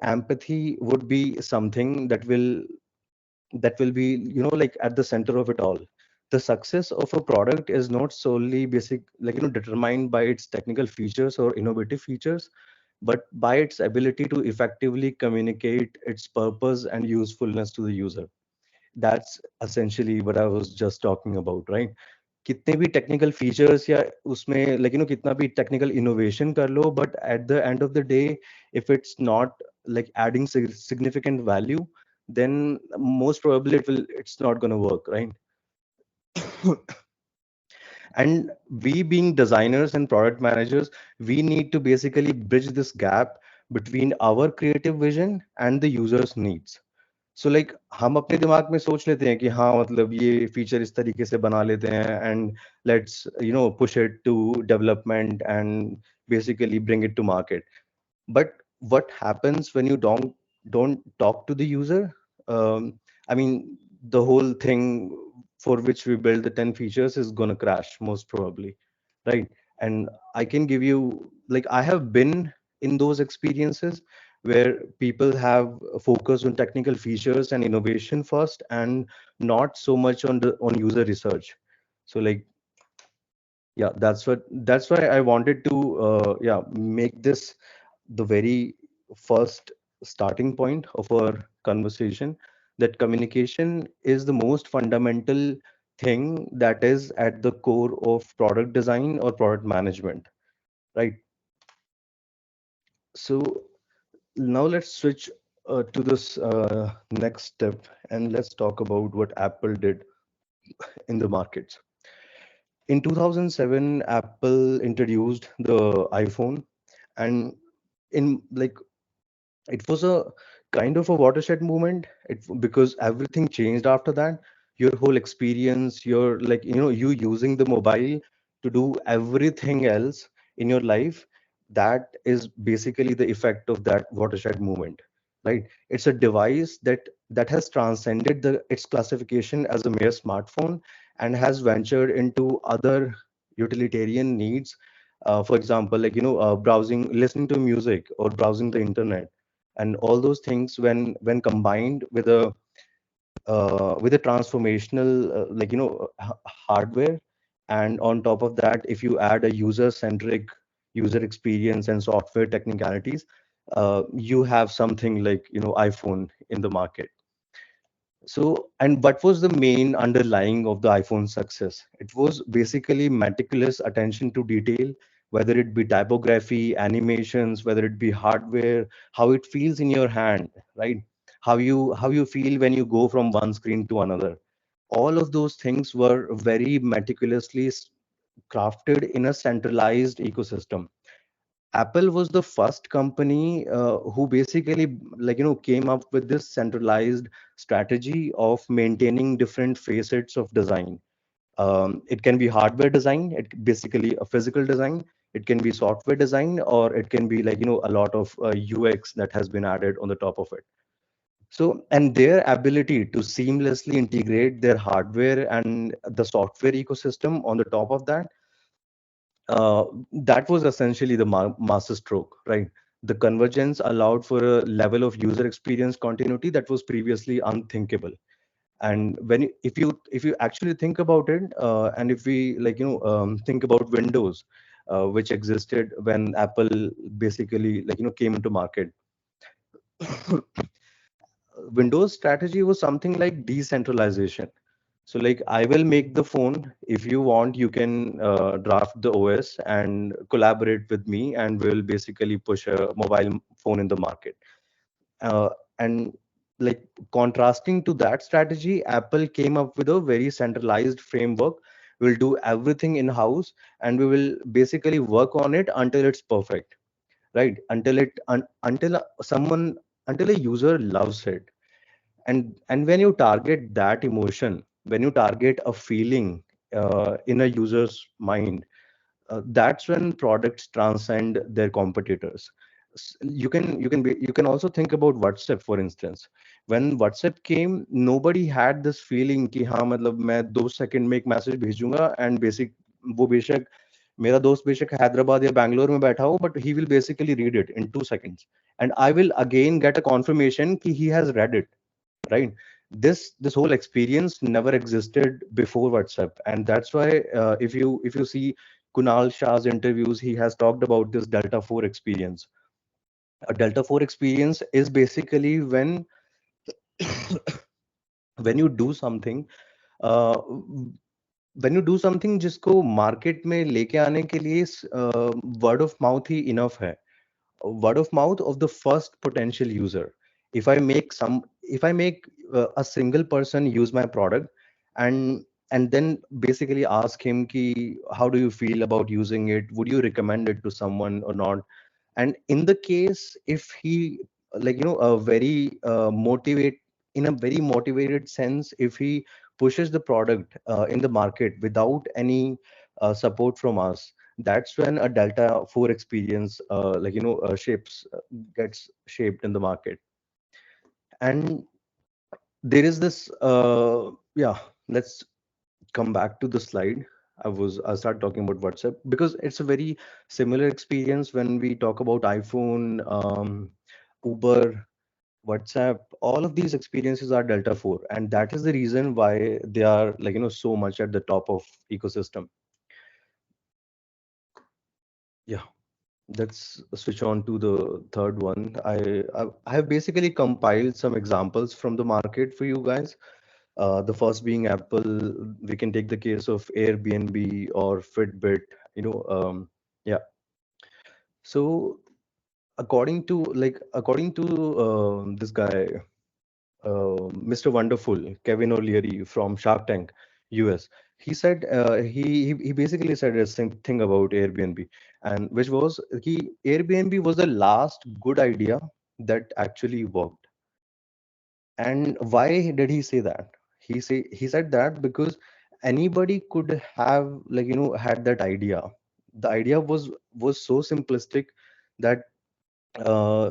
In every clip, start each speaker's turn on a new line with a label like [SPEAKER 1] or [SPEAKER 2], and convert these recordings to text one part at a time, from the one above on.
[SPEAKER 1] empathy would be something that will be, like at the center of it all. The success of a product is not solely basic, like, determined by its technical features or innovative features, but by its ability to effectively communicate its purpose and usefulness to the user. That's essentially what I was just talking about, right? कितने भी technical features या उसमें कितना भी technical innovation कर लो, but at the end of the day, if it's not like adding significant value, then most probably it's not going to work, right? And we, being designers and product managers, we need to basically bridge this gap between our creative vision and the user's needs. So like हम अपने दिमाग में सोच लेते हैं कि हाँ, मतलब ये फीचर इस तरीके से बना लेते हैं, and let's push it to development and basically bring it to market. But what happens when you don't talk to the user? I mean, the whole thing for which we build the 10 features is gonna crash most probably, right? And I can give you, like, I have been in those experiences where people have focused on technical features and innovation first, and not so much on user research. So like, yeah, that's why I wanted to make this the very first starting point of our conversation, that communication is the most fundamental thing that is at the core of product design or product management, right? So now let's switch to this next step, and let's talk about what Apple did in the markets. In 2007, Apple introduced the iPhone, and in like, it was a kind of a watershed moment. Because everything changed after that. Your whole experience, your, like, you using the mobile to do everything else in your life, that is basically the effect of that watershed moment, right? It's a device that has transcended its classification as a mere smartphone, and has ventured into other utilitarian needs. For example, like, browsing, listening to music, or browsing the internet, and all those things, when combined with a transformational, hardware, and on top of that, if you add a user-centric user experience and software technicalities, you have something like, iPhone in the market. So, and what was the main underlying of the iPhone success? It was basically meticulous attention to detail, whether it be typography, animations, whether it be hardware, how it feels in your hand, right? How you feel when you go from one screen to another. All of those things were very meticulously crafted in a centralized ecosystem. Apple was the first company who basically, came up with this centralized strategy of maintaining different facets of design. It can be hardware design, it basically a physical design. It can be software design, or it can be, a lot of UX that has been added on the top of it. So, and their ability to seamlessly integrate their hardware and the software ecosystem on the top of that, uh, that was essentially the master stroke, right? The convergence allowed for a level of user experience continuity that was previously unthinkable. And if you actually think about it, and if we, think about Windows, which existed when Apple basically, came into market. Windows strategy was something like decentralization. So, like, I will make the phone. If you want, you can draft the OS and collaborate with me, and we'll basically push a mobile phone in the market. Uh, and like, contrasting to that strategy, Apple came up with a very centralized framework. We'll do everything in house, and we will basically work on it until it's perfect, right? Until a user loves it. And when you target that emotion, when you target a feeling in a user's mind, that's when products transcend their competitors. You can also think about WhatsApp, for instance. When WhatsApp came, nobody had this feeling कि हाँ, मतलब मैं 2 second में एक message भेजूंगा, and basic वो बेशक मेरा दोस्त बेशक हैदराबाद या बैंगलोर में बैठा हो, but he will basically read it in 2 seconds. and I will again get a confirmation that he has read it, right? This whole experience never existed before WhatsApp, and that's why if you see Kunal Shah's interviews, he has talked about this Delta 4 experience. A Delta 4 experience is basically when you do something, uh, when you do something जिसको market में लेके आने के लिए word of mouth he enough है. Word of mouth of the first potential user. If I make a single person use my product, and then basically ask him ki how do you feel about using it, would you recommend it to someone or not, and in the case if he, like, a very motivate in a very motivated sense, if he pushes the product in the market without any support from us, that's when a Delta 4 experience shapes gets shaped in the market. And there is this yeah, let's come back to the slide. I start talking about WhatsApp because it's a very similar experience when we talk about iPhone, Uber, WhatsApp. All of these experiences are Delta 4, and that is the reason why they are, so much at the top of ecosystem. Yeah, let's switch on to the third one. I have basically compiled some examples from the market for you guys. The first being Apple. We can take the case of Airbnb or Fitbit. You know, yeah. So according to this guy, Mr. Wonderful, Kevin O'Leary from Shark Tank, US. He said he basically said the same thing about Airbnb, and which was Airbnb was the last good idea that actually worked. And why did he say that? He said that because anybody could have, had that idea. The idea was so simplistic that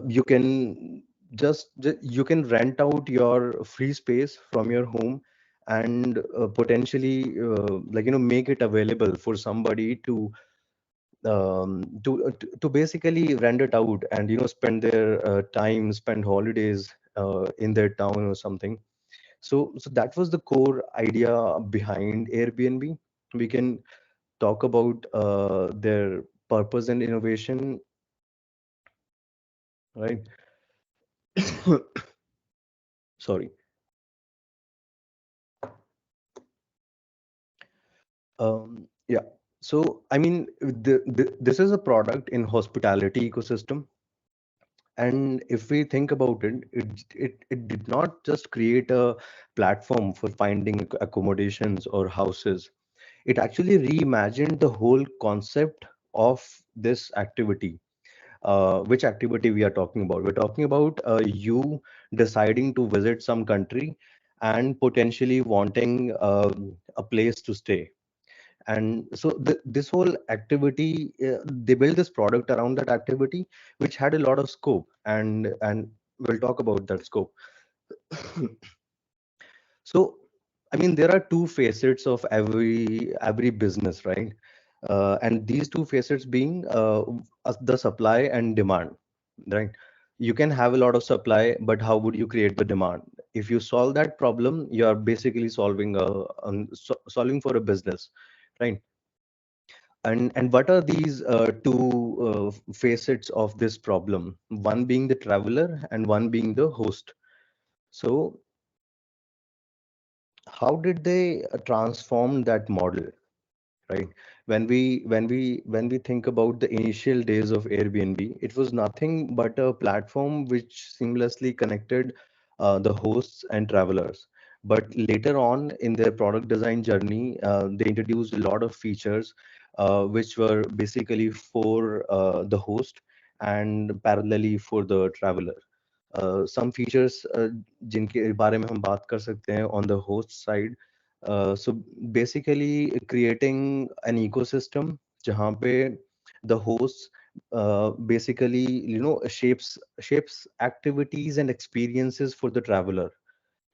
[SPEAKER 1] you can you can rent out your free space from your home, and potentially make it available for somebody to basically rent it out, and spend their time, spend holidays in their town or something. So that was the core idea behind Airbnb. We can talk about their purpose and innovation, right? Sorry. Yeah. So, I mean, this is a product in hospitality ecosystem. And if we think about it, it did not just create a platform for finding accommodations or houses. It actually reimagined the whole concept of this activity. Which activity we are talking about? We're talking about you deciding to visit some country and potentially wanting a place to stay. And so this whole activity, they built this product around that activity, which had a lot of scope, and we'll talk about that scope. So, I mean, there are two facets of every business, right? And these two facets being the supply and demand, right? You can have a lot of supply, but how would you create the demand? If you solve that problem, you are basically solving for a business, right? And what are these two facets of this problem? One being the traveler and one being the host. So how did they transform that model, right? When we think about the initial days of Airbnb, it was nothing but a platform which seamlessly connected the hosts and travelers. But later on in their product design journey, they introduced a lot of features which were basically for the host and parallelly for the traveler. Some features जिनके बारे में हम बात कर सकते हैं on the host side. So basically creating an ecosystem जहाँ पे the hosts basically shapes activities and experiences for the traveler.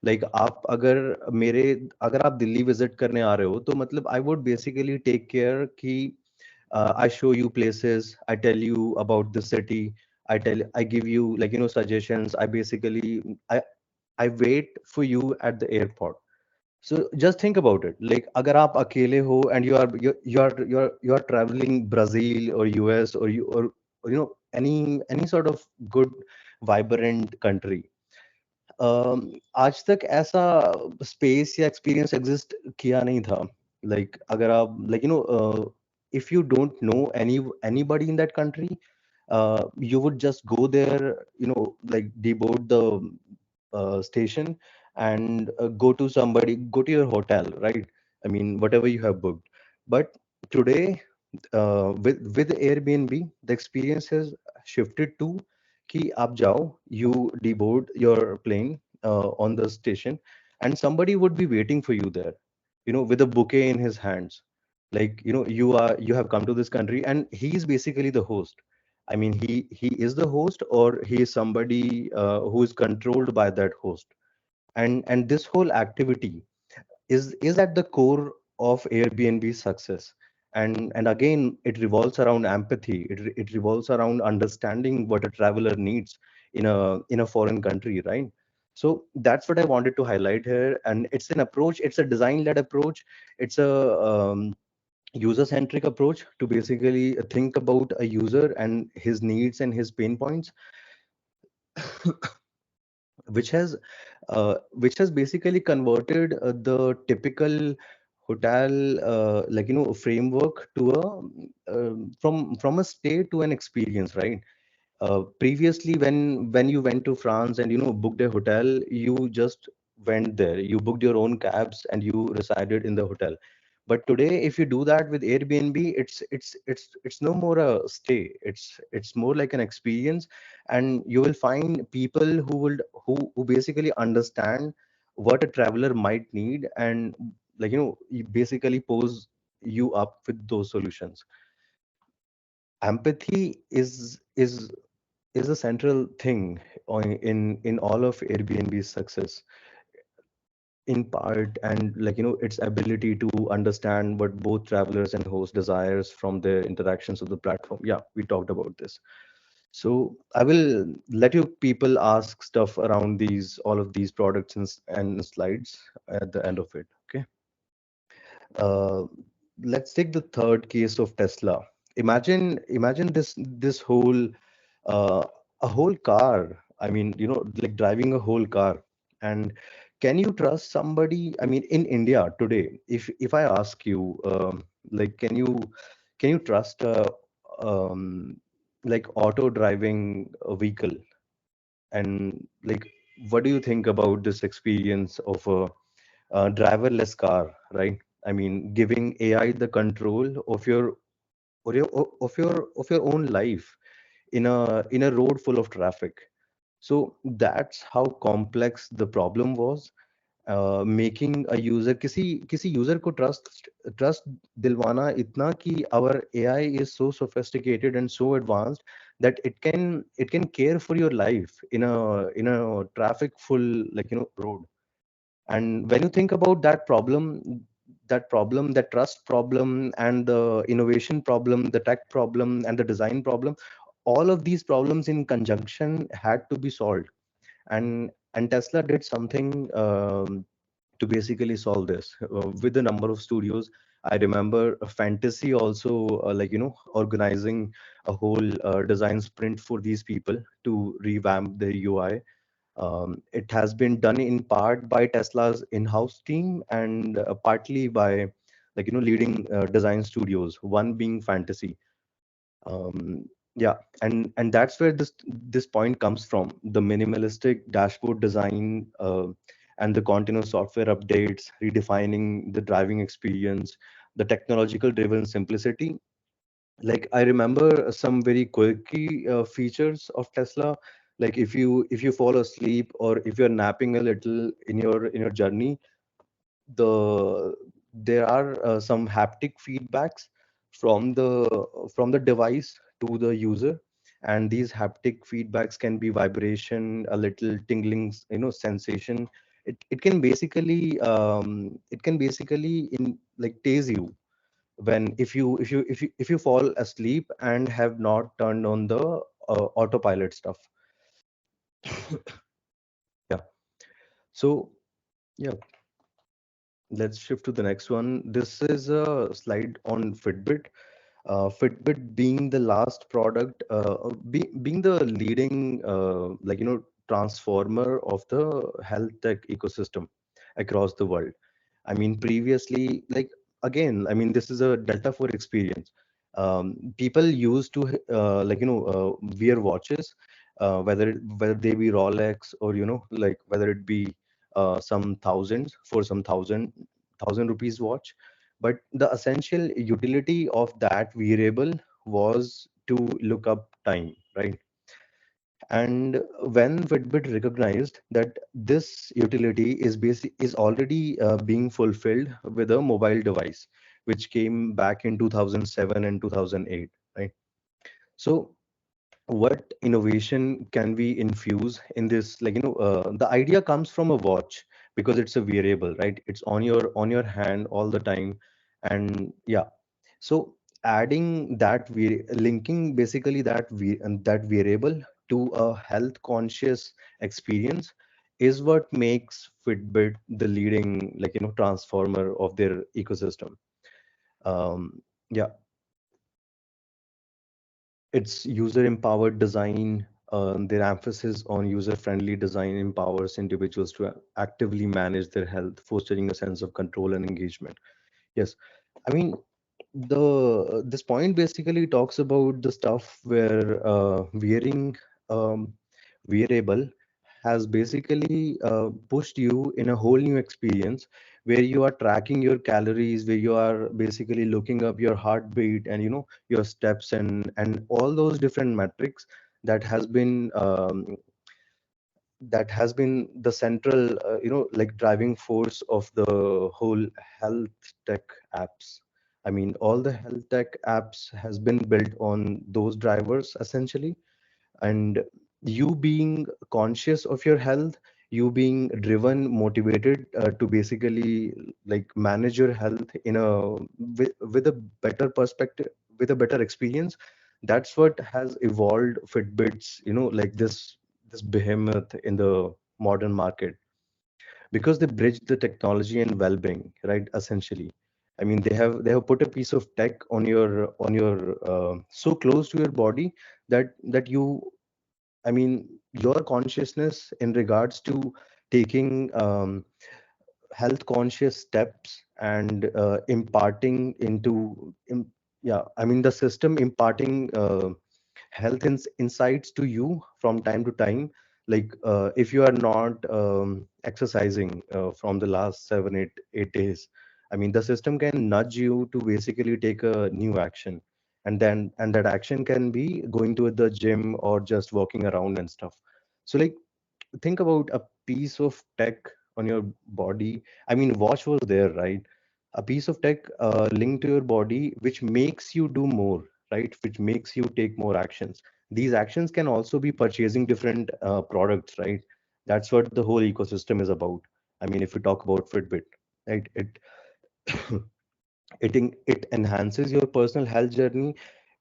[SPEAKER 1] Like अगर आप दिल्ली विजिट करने आ रहे हो तो मतलब I would basically take care कि I show you places, I tell you about the city, I give you, like, suggestions. I basically, I wait for you at the airport. So just think about it. Like, agar aap akele ho and you are traveling Brazil or US, or any sort of good vibrant country. आज तक ऐसा space या experience exist किया नहीं था. Like अगर आप, like, if you don't know anybody in that country, you would just go there, like deboard the station, and go to your hotel, right? I mean, whatever you have booked. But today, with Airbnb, the experience has shifted to कि आप जाओ, you deboard your plane on the station, and somebody would be waiting for you there, with a bouquet in his hands. Like, you have come to this country, and he is basically the host. I mean, he is the host, or he is somebody who is controlled by that host. And this whole activity is at the core of Airbnb's success. And again, it revolves around empathy. It revolves around understanding what a traveler needs in a foreign country, right? So that's what I wanted to highlight here. And it's an approach. It's a design-led approach. It's a user-centric approach to basically think about a user and his needs and his pain points, which has basically converted the typical hotel, framework to from a stay to an experience, right? Previously, when you went to France and booked a hotel, you just went there, you booked your own cabs, and you resided in the hotel. But today, if you do that with Airbnb, it's no more a stay. It's more like an experience. And you will find people who basically understand what a traveler might need, and, you basically pose you up with those solutions. Empathy is a central thing in all of Airbnb's success, in part, and, its ability to understand what both travelers and host desires from their interactions with the platform. Yeah, we talked about this. So I will let you people ask stuff around these all of these products and slides at the end of it. Okay. Uh, let's take the third case of Tesla. Imagine this whole uh, a whole car. I mean, like driving a whole car. And can you trust somebody? I mean, in India today, if I ask you, like, can you trust like auto driving a vehicle? And, like, what do you think about this experience of a driverless car, right? I mean, giving AI the control of your own life in a road full of traffic. So that's how complex the problem was. Making a user, किसी किसी user को trust दिलवाना इतना कि our AI is so sophisticated and so advanced that it can care for your life in a traffic full, road. And when you think about that trust problem, and the innovation problem, the tech problem, and the design problem, all of these problems in conjunction had to be solved. And Tesla did something to basically solve this with a number of studios. I remember Fantasy also, organizing a whole design sprint for these people to revamp their UI. It has been done in part by Tesla's in-house team, and partly by, leading design studios, one being Fantasy. Yeah, and that's where this point comes from: the minimalistic dashboard design, and the continuous software updates, redefining the driving experience, the technological driven simplicity. Like, I remember some very quirky features of Tesla. Like, if you fall asleep, or if you're napping a little in your journey, there are some haptic feedbacks from the device to the user. And these haptic feedbacks can be vibration, a little tingling, sensation. It can basically in like tase you when if you fall asleep and have not turned on the autopilot stuff. Yeah. So yeah, let's shift to the next one. This is a slide on Fitbit. Fitbit being the last product, being the leading, transformer of the health tech ecosystem across the world. I mean, previously, like again, I mean, this is a Delta 4 experience. People used to wear watches, whether they be Rolex or like whether it be some thousands for some thousand rupees watch. But the essential utility of that wearable was to look up time, right? And when Fitbit recognized that this utility is already being fulfilled with a mobile device, which came back in 2007 and 2008, right? So what innovation can we infuse in this? The idea comes from a watch because it's a wearable, right? It's on your hand all the time, and yeah. So adding that linking basically that variable to a health conscious experience is what makes Fitbit the leading transformer of their ecosystem. Yeah, it's user empowered design. Their emphasis on user friendly design empowers individuals to actively manage their health, fostering a sense of control and engagement. Yes, I mean, this point basically talks about the stuff where wearing um, wearable has basically pushed you in a whole new experience where you are tracking your calories, where you are basically looking up your heartbeat and your steps and all those different metrics that has been the central driving force of the whole health tech apps. I mean, all the health tech apps has been built on those drivers essentially. And you being conscious of your health, you being driven, motivated to basically like manage your health with a better perspective, with a better experience. That's what has evolved Fitbits, like this behemoth in the modern market, because they bridge the technology and well-being, right? Essentially, I mean, they have put a piece of tech on your so close to your body that you, I mean, your consciousness in regards to taking health conscious steps and imparting yeah, I mean, the system imparting health insights to you from time to time. Like if you are not exercising from the last 7 8 days, I mean, the system can nudge you to basically take a new action, and that action can be going to the gym or just walking around and stuff. So like, think about a piece of tech on your body. I mean, watch was there, right? A piece of tech linked to your body, which makes you do more, right? Which makes you take more actions. These actions can also be purchasing different products, right? That's what the whole ecosystem is about. I mean, if we talk about Fitbit, right? It enhances your personal health journey.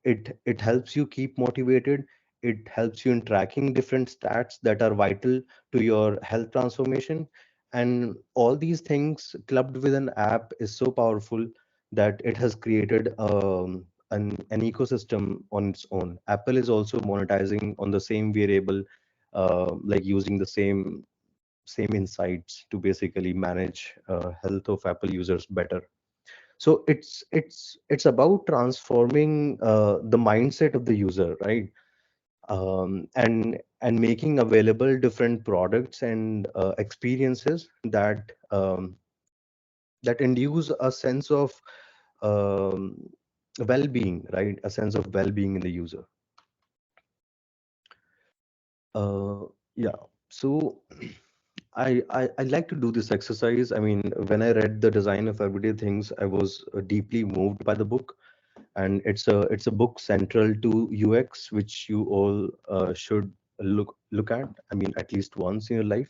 [SPEAKER 1] It helps you keep motivated. It helps you in tracking different stats that are vital to your health transformation. And all these things clubbed with an app is so powerful that it has created an ecosystem on its own. Apple is also monetizing on the same variable, like using the same insights to basically manage health of Apple users better. So it's about transforming the mindset of the user, right? And making available different products and experiences that induce a sense of um, well-being, right? A sense of well-being in the user. uh, yeah. So I like to do this exercise. I mean, when I read the design of everyday things, I was deeply moved by the book. And it's a book central to UX, which you all should look at. I mean, at least once in your life.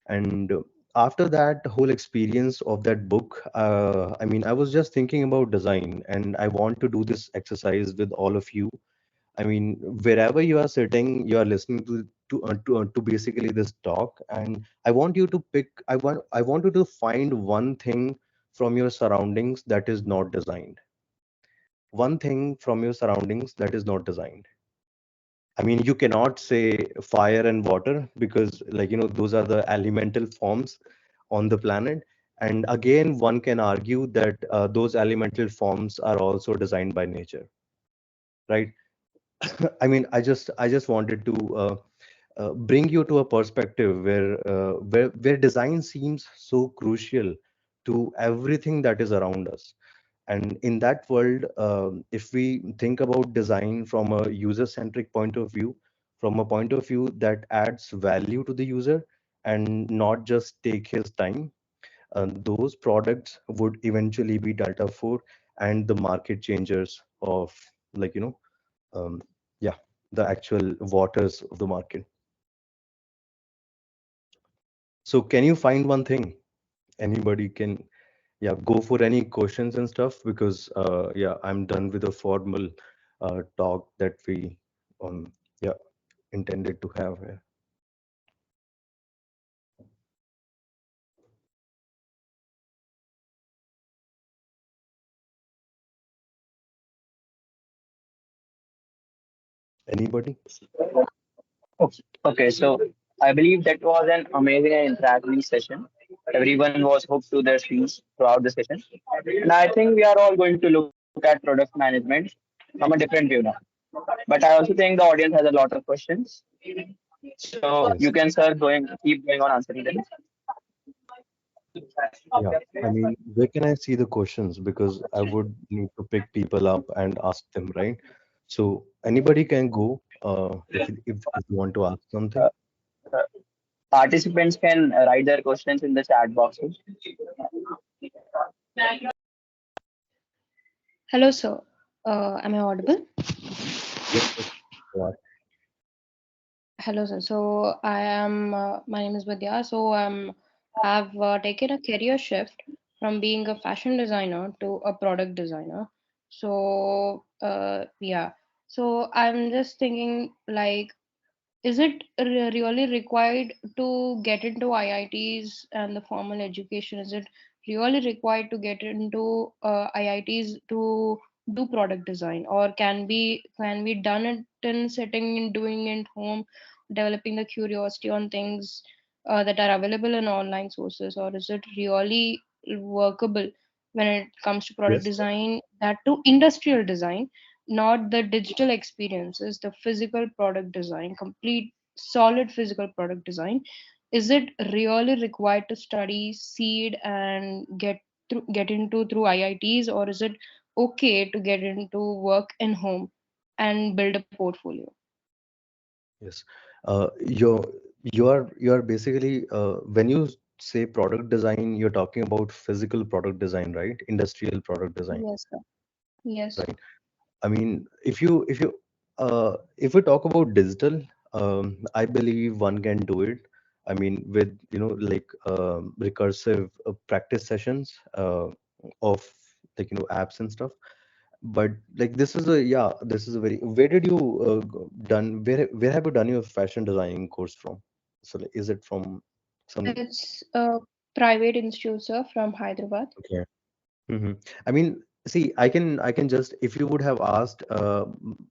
[SPEAKER 1] And after that whole experience of that book, I mean, I was just thinking about design, and I want to do this exercise with all of you. I mean, wherever you are sitting, you are listening to basically this talk, and I want you to I want you to find one thing from your surroundings that is not designed. One thing from your surroundings that is not designed. I mean, you cannot say fire and water because, like, those are the elemental forms on the planet. And again, one can argue that those elemental forms are also designed by nature, right? I mean, I just wanted to bring you to a perspective where design seems so crucial to everything that is around us. And in that world, if we think about design from a user-centric point of view, from a point of view that adds value to the user and not just take his time, those products would eventually be Delta 4 and the market changers of, like, um, yeah, the actual waters of the market. So can you find one thing? Anybody can, yeah, go for any questions and stuff because yeah, I'm done with the formal talk that we yeah, intended to have here. Anybody?
[SPEAKER 2] Okay, so I believe that was an amazing and interactive session. Everyone was hooked to their screens throughout the session. And I think we are all going to look at product management from a different view now. But I also think the audience has a lot of questions. So you
[SPEAKER 1] Yes.
[SPEAKER 2] can, sir, keep going on answering them.
[SPEAKER 1] Yeah. I mean, where can I see the questions? Because I would need to pick people up and ask them, right? So anybody can go if you want to ask something.
[SPEAKER 2] Uh, uh, Participants can write their questions in the chat boxes.
[SPEAKER 3] Hello, sir. Am I audible?
[SPEAKER 1] Yes, yes. Go on.
[SPEAKER 3] Hello, sir. So my name is Vidya. So have taken a career shift from being a fashion designer to a product designer. So yeah. So I'm just thinking, like, is it really required to get into IITs and the formal education? Is it really required to get into IITs to do product design, or can be done it in sitting and doing it home, developing the curiosity on things that are available in online sources, or is it really workable when it comes to product
[SPEAKER 1] Yes.
[SPEAKER 3] design, that to industrial design, not the digital experiences, the physical product design, complete solid physical product design? Is it really required to study seed and get into through IITs, or is it okay to get into work in home and build a portfolio?
[SPEAKER 1] Yes. You're basically when you say product design, you're talking about physical product design, right? Industrial product design,
[SPEAKER 3] Yes, sir. Yes.
[SPEAKER 1] right? I mean, if we talk about digital, I believe one can do it. I mean, with like recursive practice sessions of, like, apps and stuff. But like this is a very, where did you done where have you done your fashion designing course from? So like, is it from some?
[SPEAKER 3] It's a private institute, sir, from Hyderabad.
[SPEAKER 1] Okay. Hmm. I mean, see, I can just, if you would have asked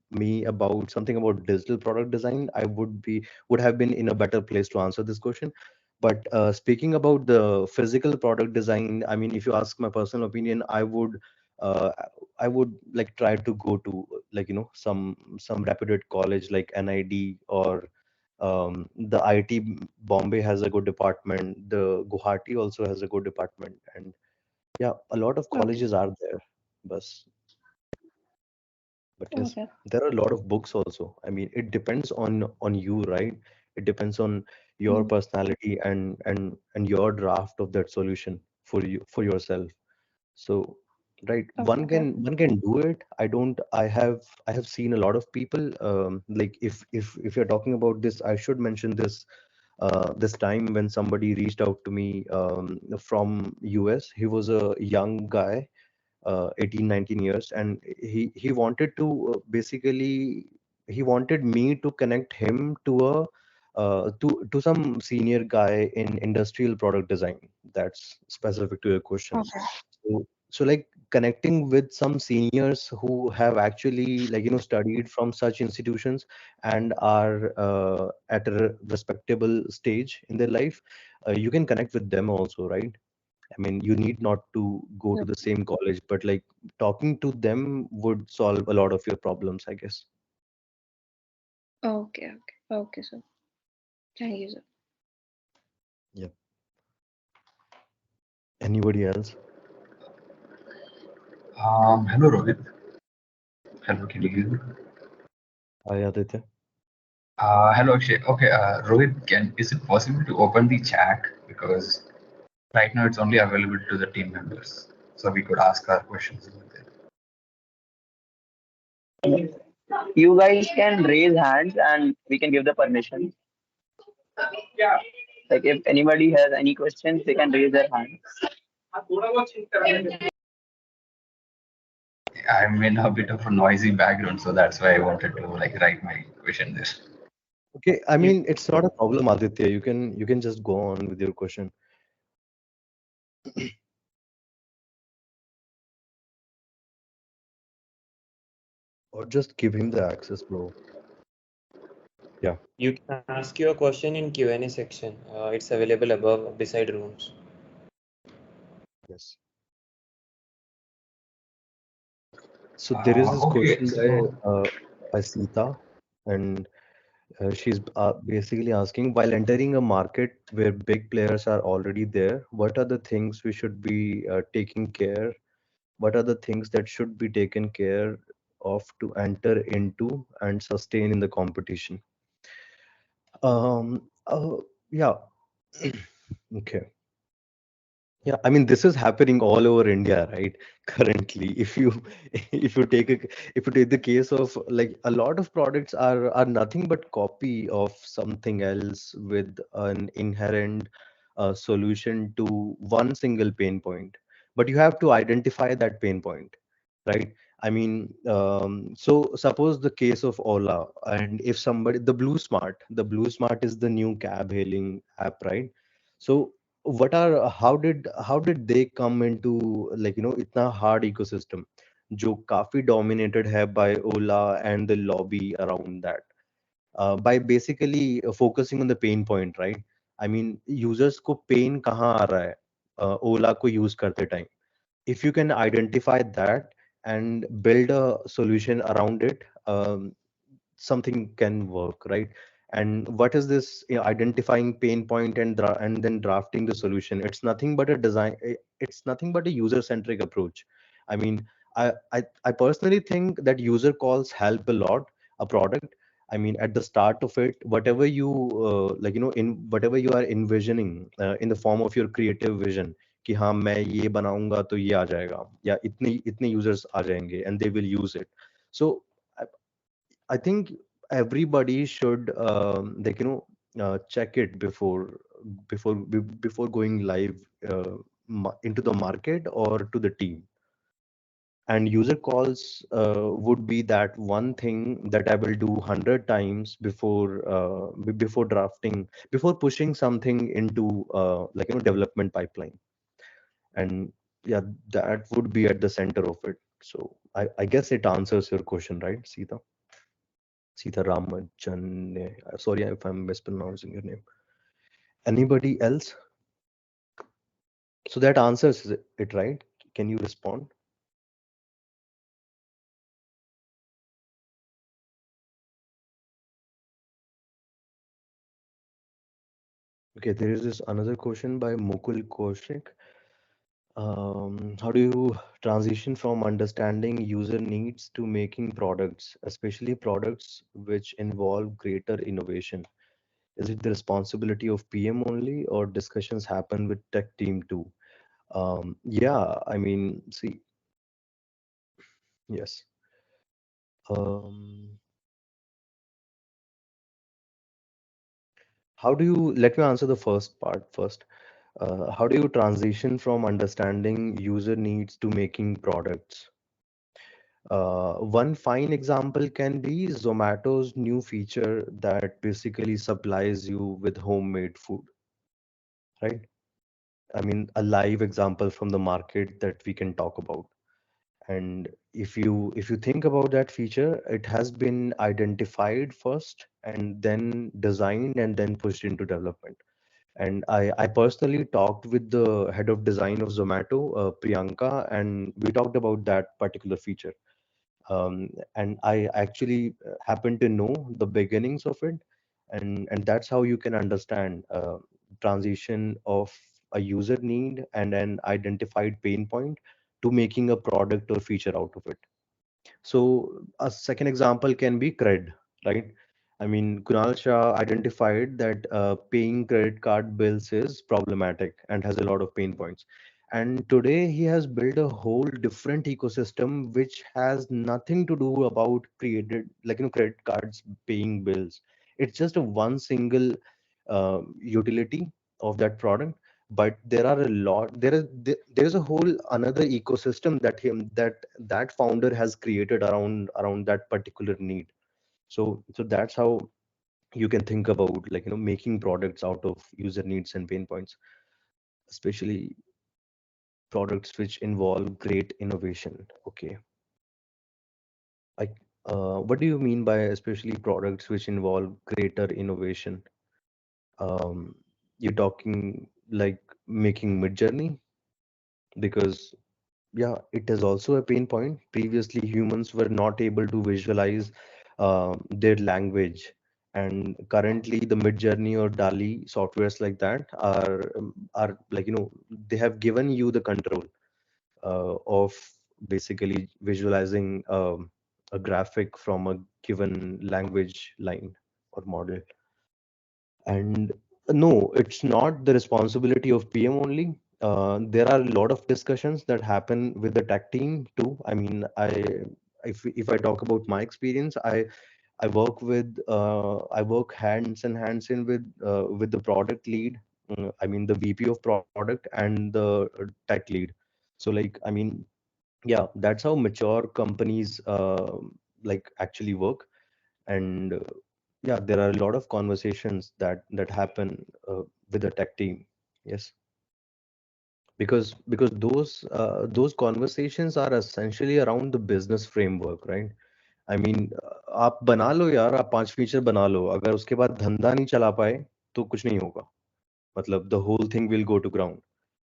[SPEAKER 1] me about something about digital product design, I would have been in a better place to answer this question. But speaking about the physical product design, I mean, if you ask my personal opinion, uh, I would like try to go to, like, some reputed college like NID, or the IIT Bombay has a good department. The Guwahati also has a good department, and yeah, a lot of
[SPEAKER 3] Okay.
[SPEAKER 1] colleges are there, but yes,
[SPEAKER 3] Okay.
[SPEAKER 1] there are a lot of books also. I mean, it depends on you, right? It depends on your
[SPEAKER 3] Mm.
[SPEAKER 1] personality and your draft of that solution for yourself. So, right,
[SPEAKER 3] Okay.
[SPEAKER 1] one can do it. I have seen a lot of people. Like, if you're talking about this, I should mention this. This time when somebody reached out to me from US, he was a young guy, 18 19 years, and he wanted to basically he wanted me to connect him to a to some senior guy in industrial product design. That's specific to your question.
[SPEAKER 3] Okay.
[SPEAKER 1] So like connecting with some seniors who have actually like studied from such institutions and are at a respectable stage in their life, you can connect with them also, right? I mean, you need not to go to the same college, but like talking to them would solve a lot of your problems, I guess.
[SPEAKER 3] Okay. Okay. Okay, sir. Thank you, sir.
[SPEAKER 1] Yeah. Anybody else?
[SPEAKER 4] Hello, Rohit. Hello, can you hear me?
[SPEAKER 1] Hi, Aditya.
[SPEAKER 4] Hello, Akshay. Okay, Rohit, is it possible to open the chat? Because right now it's only available to the team members. So we could ask our questions over there.
[SPEAKER 2] You guys can raise hands and we can give the permission. Like if anybody has any questions, they can raise their hand.
[SPEAKER 4] I'm in a bit of a noisy background, so that's why I wanted to like write my question there.
[SPEAKER 1] Okay, I mean, it's not a problem, Aditya. You can just go on with your question or just give him the access, bro. Yeah.
[SPEAKER 5] You can ask your question in Q&A section. It's available above beside rooms.
[SPEAKER 1] Yes. So there is this
[SPEAKER 4] Okay,
[SPEAKER 1] question
[SPEAKER 4] so
[SPEAKER 1] by Sita, and she's basically asking, while entering a market where big players are already there, what are the things we should be taking care? What are the things that should be taken care of to enter into and sustain in the competition? Um, uh, yeah. Okay. Yeah, I mean this is happening all over India, right? Currently, if you if you take a if you take the case of like a lot of products are nothing but copy of something else with an inherent solution to one single pain point. But you have to identify that pain point, right? I mean, so suppose the case of Ola, and if somebody, the Blue Smart is the new cab hailing app, right? So how did they come into like इतना hard ecosystem जो काफी dominated है by Ola and the lobby around that, by basically focusing on the pain point, right? I mean, users को pain कहाँ आ रहा है Ola को use करते time. If you can identify that and build a solution around it, something can work, right? And what is this, identifying pain point and and then drafting the solution? It's nothing but a design. It's nothing but a user centric approach. I mean, I personally think that user calls help a lot a product. I mean, at the start of it, whatever you in whatever you are envisioning in the form of your creative vision, कि हाँ मैं ये बनाऊंगा तो ये आ जाएगा या इतने इतने users आ जाएंगे and they will use it. So I think everybody should check it before going live into the market or to the team. And user calls would be that one thing that I will do 100 times before drafting, before pushing something into development pipeline. And yeah, that would be at the center of it. So I guess it answers your question, right, Sita? Sita Ramajan. Sorry if I'm mispronouncing your name. Anybody else? So that answers it, right? Can you respond? Okay, there is this another question by Mukul Kaushik. How do you transition from understanding user needs to making products, especially products which involve greater innovation? Is it the responsibility of PM only, or discussions happen with tech team too? Yeah, I mean, see, yes. Um, how do you, let me answer the first part first. How do you transition from understanding user needs to making products? One fine example can be Zomato's new feature that basically supplies you with homemade food, right? I mean, a live example from the market that we can talk about. And if you think about that feature, it has been identified first and then designed and then pushed into development. And I personally talked with the head of design of Zomato, Priyanka, and we talked about that particular feature. And I actually happen to know the beginnings of it, and that's how you can understand transition of a user need and an identified pain point to making a product or feature out of it. So a second example can be cred, right? I mean, Kunal Shah identified that paying credit card bills is problematic and has a lot of pain points. And today he has built a whole different ecosystem which has nothing to do about created like credit cards paying bills. It's just a one single utility of that product, but there are a lot there's a whole another ecosystem that founder has created around that particular need. So that's how you can think about making products out of user needs and pain points, especially products which involve great innovation. Okay, I what do you mean by especially products which involve greater innovation? um you're talking like making mid journey, because yeah, it is also a pain point. Previously, humans were not able to visualize their language, and currently, the Midjourney or DALI softwares like that are they have given you the control of basically visualizing a graphic from a given language line or model. And no, it's not the responsibility of PM only. There are a lot of discussions that happen with the tech team too. I mean, if I talk about my experience, I work hands in with the product lead. I mean the VP of product and the tech lead. So like I mean, yeah, that's how mature companies actually work. And yeah, there are a lot of conversations that happen with the tech team. Yes, because those conversations are essentially around the business framework, right? I mean, आप बना लो यार, आप 5 feature बना लो, अगर उसके बाद धंधा नहीं चला पाए तो कुछ नहीं होगा. मतलब the whole thing will go to ground,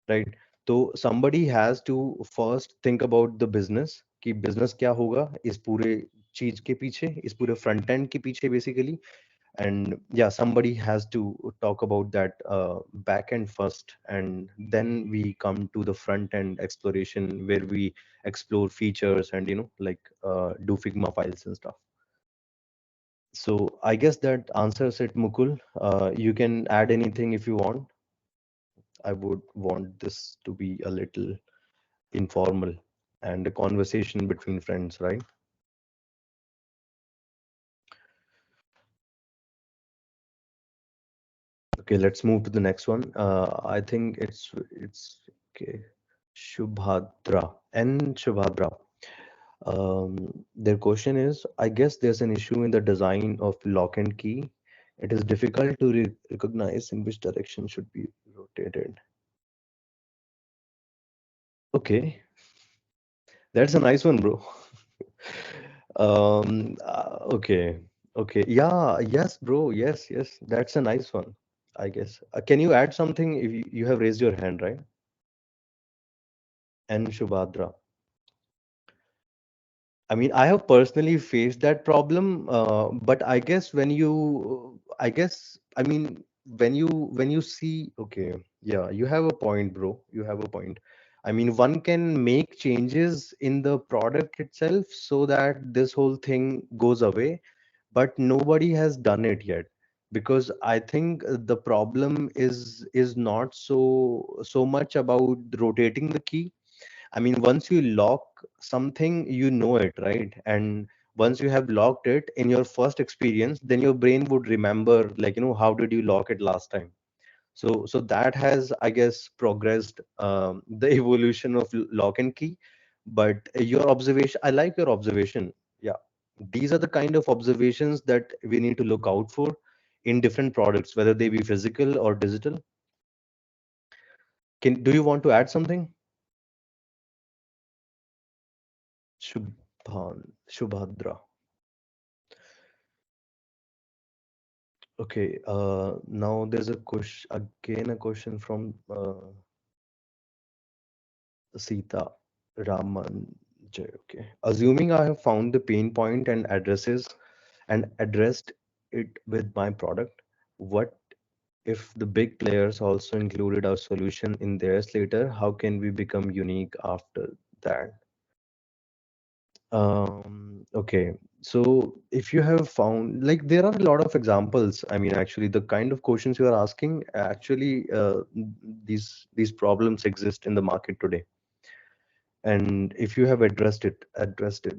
[SPEAKER 1] right? तो somebody has to first think about the business, कि business क्या होगा इस पूरे चीज के पीछे, इस पूरे front end के पीछे basically. And yeah, somebody has to talk about that back end first, and then we come to the front end exploration where we explore features and do Figma files and stuff. So I guess that answers it, Mukul. You can add anything if you want. I would want this to be a little informal and a conversation between friends, right? Okay, let's move to the next one. I think it's okay. Shubhadra and Shubhadra. Their question is, I guess there's an issue in the design of lock and key. It is difficult to recognize in which direction should be rotated. Okay, that's a nice one, bro. Okay, okay, yeah, yes, bro, yes, yes, that's a nice one, I guess. Can you add something if you have raised your hand, right? And Shubhadra. I mean, I have personally faced that problem, but I guess I mean, when you see, okay, yeah, you have a point, bro. You have a point. I mean, one can make changes in the product itself so that this whole thing goes away, but nobody has done it yet, because I think the problem is not so much about rotating the key. I mean, once you lock something, you know it, right? And once you have locked it in your first experience, then your brain would remember, how did you lock it last time? So that has, I guess, progressed the evolution of lock and key. But your observation, I like your observation. Yeah, these are the kind of observations that we need to look out for in different products, whether they be physical or digital. Do you want to add something? Shubhadra. Okay, now there's a question again, a question from Sita Raman. Okay. Assuming I have found the pain point and addressed it with my product, what if the big players also included our solution in theirs later? How can we become unique after that? Okay. So if you have found, like, there are a lot of examples. I mean, actually, the kind of questions you are asking, actually, these problems exist in the market today. And if you have addressed it.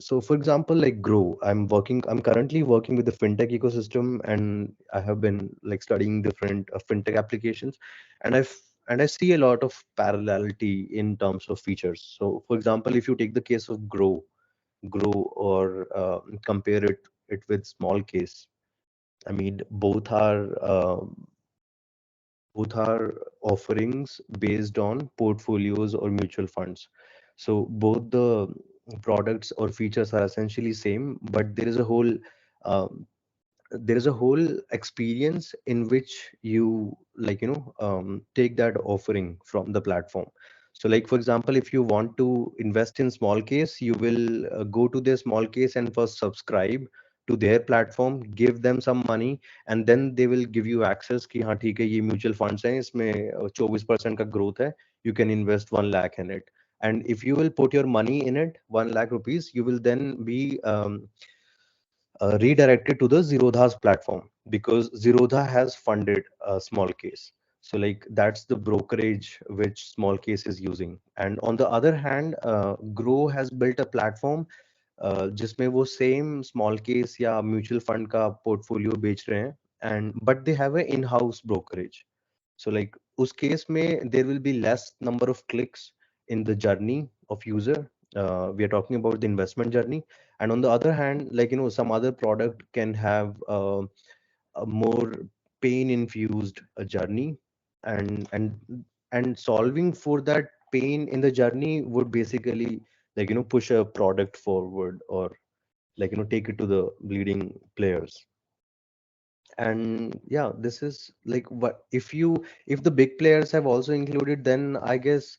[SPEAKER 1] So for example, like Grow, I'm currently working with the fintech ecosystem, and I have been like studying different fintech applications, and I see a lot of parallelity in terms of features. So for example, if you take the case of Grow, or compare it with small case, I mean, both are offerings based on portfolios or mutual funds. So both the products or features are essentially same, but um, there is a whole experience in which you, like, take that offering from the platform. So like for example, if you want to invest in small case, you will go to their small case and first subscribe to their platform, give them some money, and then they will give you access कि हाँ ठीक है, ये mutual funds हैं, इसमें 24% का growth है, you can invest 1 lakh in it. And if you will put your money in it, 1 lakh rupees, you will then be redirected to the Zerodha's platform, because Zerodha has funded a small case. So like that's the brokerage which small case is using. And on the other hand, Grow has built a platform जिसमें वो same small case या mutual fund का portfolio बेच रहे हैं, and but they have a in house brokerage. So like उस case में there will be less number of clicks in the journey of user. We are talking about the investment journey. And on the other hand, like some other product can have a more pain infused journey, and solving for that pain in the journey would basically, like, push a product forward, or like, take it to the leading players. And yeah, this is like, what if the big players have also included, then I guess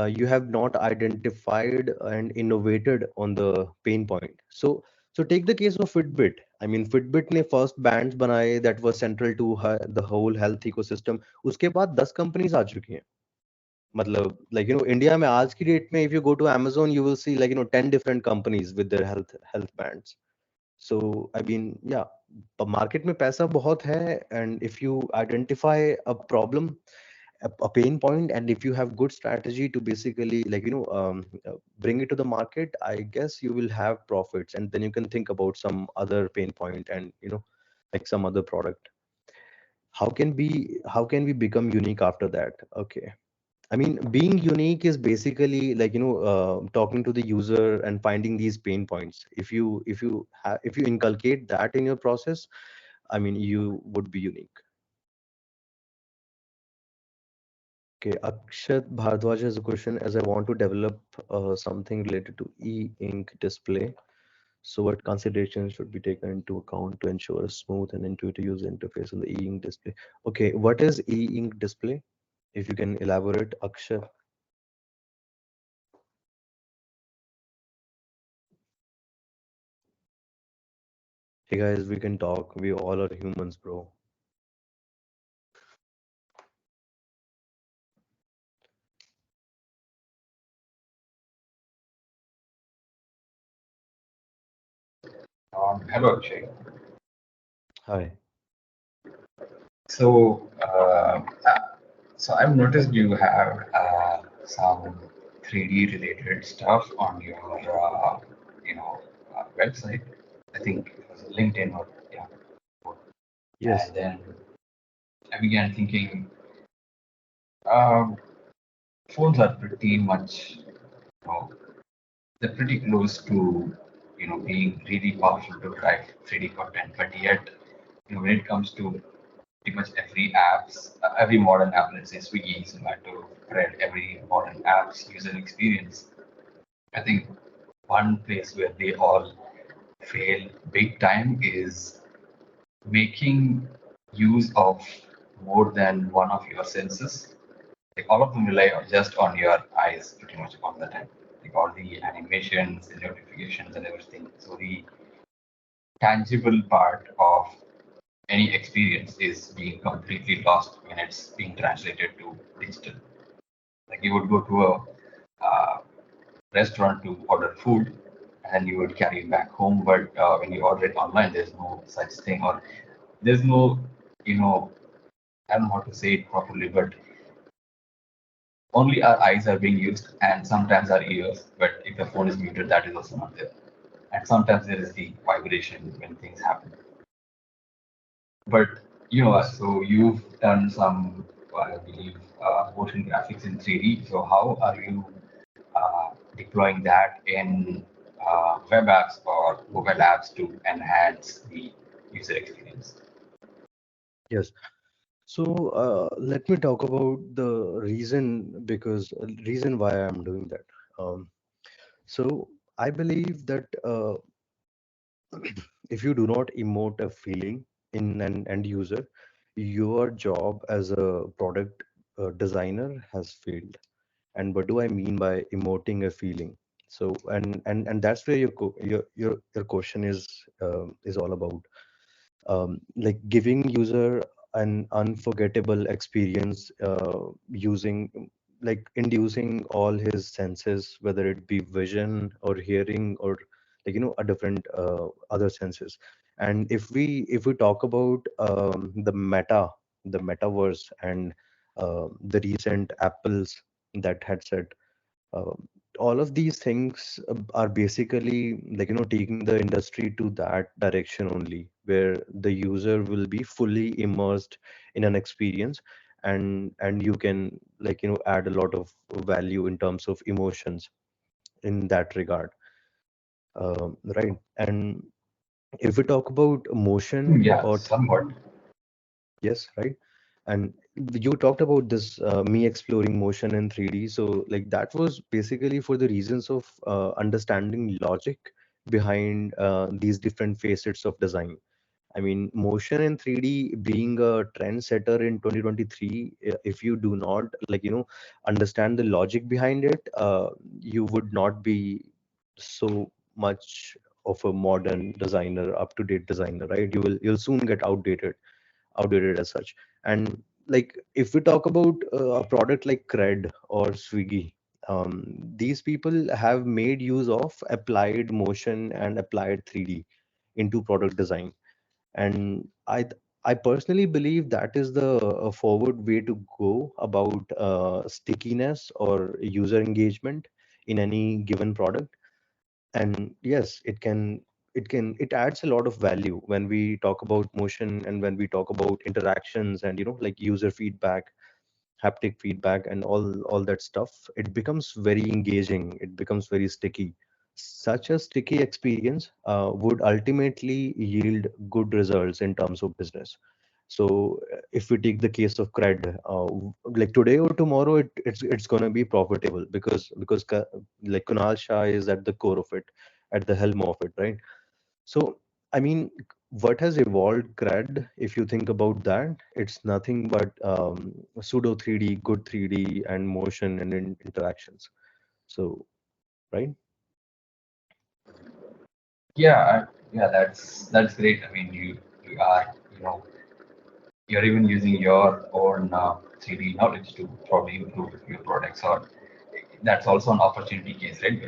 [SPEAKER 1] you have not identified and innovated on the pain point. So take the case of Fitbit. I mean, Fitbit ने first bands बनाए that was central to the whole health ecosystem. उसके बाद 10 companies आ चुकी हैं. मतलब, like, India में आज की डेट में, if you go to Amazon, you will see, like, 10 different companies with their health bands. So I mean, yeah, market में पैसा बहुत है, and if you identify a problem, a pain point, and if you have good strategy to basically, like, bring it to the market, I guess you will have profits, and then you can think about some other pain point, and like some other product. How can we become unique after that? Okay. I mean, being unique is basically like, talking to the user and finding these pain points. If you inculcate that in your process, I mean, you would be unique. Okay, Akshat Bhardwaj has a question. As I want to develop something related to e-ink display, so what considerations should be taken into account to ensure a smooth and intuitive user interface on the e-ink display? Okay, what is e-ink display? If you can elaborate, Akshat. Hey guys, we can talk. We all are humans, bro.
[SPEAKER 4] Hello, Akshay.
[SPEAKER 1] Hi.
[SPEAKER 4] So, so I've noticed you have some 3D related stuff on your, website. I think it was LinkedIn or yeah.
[SPEAKER 1] Yes.
[SPEAKER 4] And then I began thinking, um, phones are pretty much, you know, they're pretty close to being really powerful to drive 3D content, but yet when it comes to pretty much every apps, every modern app, let's say Swiggy, Zomato, Bread, every modern app's user experience, I think one place where they all fail big time is making use of more than one of your senses. Like all of them rely just on your eyes pretty much all the time. Like all the animations, the notifications, and everything. So the tangible part of any experience is being completely lost when it's being translated to digital. Like you would go to a restaurant to order food and you would carry it back home, but when you order it online, there's no such thing, or there's no, you know, I don't know how to say it properly, but only our eyes are being used and sometimes our ears. But if the phone is muted, that is also not there. And sometimes there is the vibration when things happen. But
[SPEAKER 1] Yes.
[SPEAKER 4] so you've done some, I believe, motion graphics in 3D. So how are you deploying that in web apps or mobile apps to enhance the user experience?
[SPEAKER 1] Yes. So let me talk about the reason why I'm doing that. Um, so I believe that if you do not emote a feeling in an end user, your job as a product designer has failed. And what do I mean by emoting a feeling? So and that's where your question is all about, like giving user an unforgettable experience, using like inducing all his senses, whether it be vision or hearing or a different other senses. And if we talk about the metaverse and the recent Apple's that headset, uh, all of these things are basically taking the industry to that direction only, where the user will be fully immersed in an experience, and you can add a lot of value in terms of emotions in that regard. Right. And if we talk about motion
[SPEAKER 4] Yeah,
[SPEAKER 1] or
[SPEAKER 4] somewhat.
[SPEAKER 1] yes, right. And you talked about this me exploring motion in 3D. So that was basically for the reasons of understanding logic behind these different facets of design. I mean, motion in 3D being a trendsetter in 2023, if you do not understand the logic behind it, you would not be so much of a modern designer, up-to-date designer, right? You'll soon get outdated as such. And if we talk about a product like Cred or Swiggy, these people have made use of applied motion and applied 3D into product design. And I personally believe that is the forward way to go about stickiness or user engagement in any given product. And yes, it adds a lot of value when we talk about motion and when we talk about interactions and user feedback, haptic feedback, and all that stuff. It becomes very engaging, it becomes very sticky. Such a sticky experience would ultimately yield good results in terms of business. So if we take the case of Cred, like today or tomorrow, it's going to be profitable because Kunal Shah is at the core of it, at the helm of it, right? So I mean, what has evolved Cred, if you think about that, it's nothing but pseudo 3D, good 3D, and motion and interactions. So right.
[SPEAKER 4] Yeah, yeah, that's great. I mean, you are you're even using your own 3D knowledge to probably improve your products, or that's also an opportunity case, right?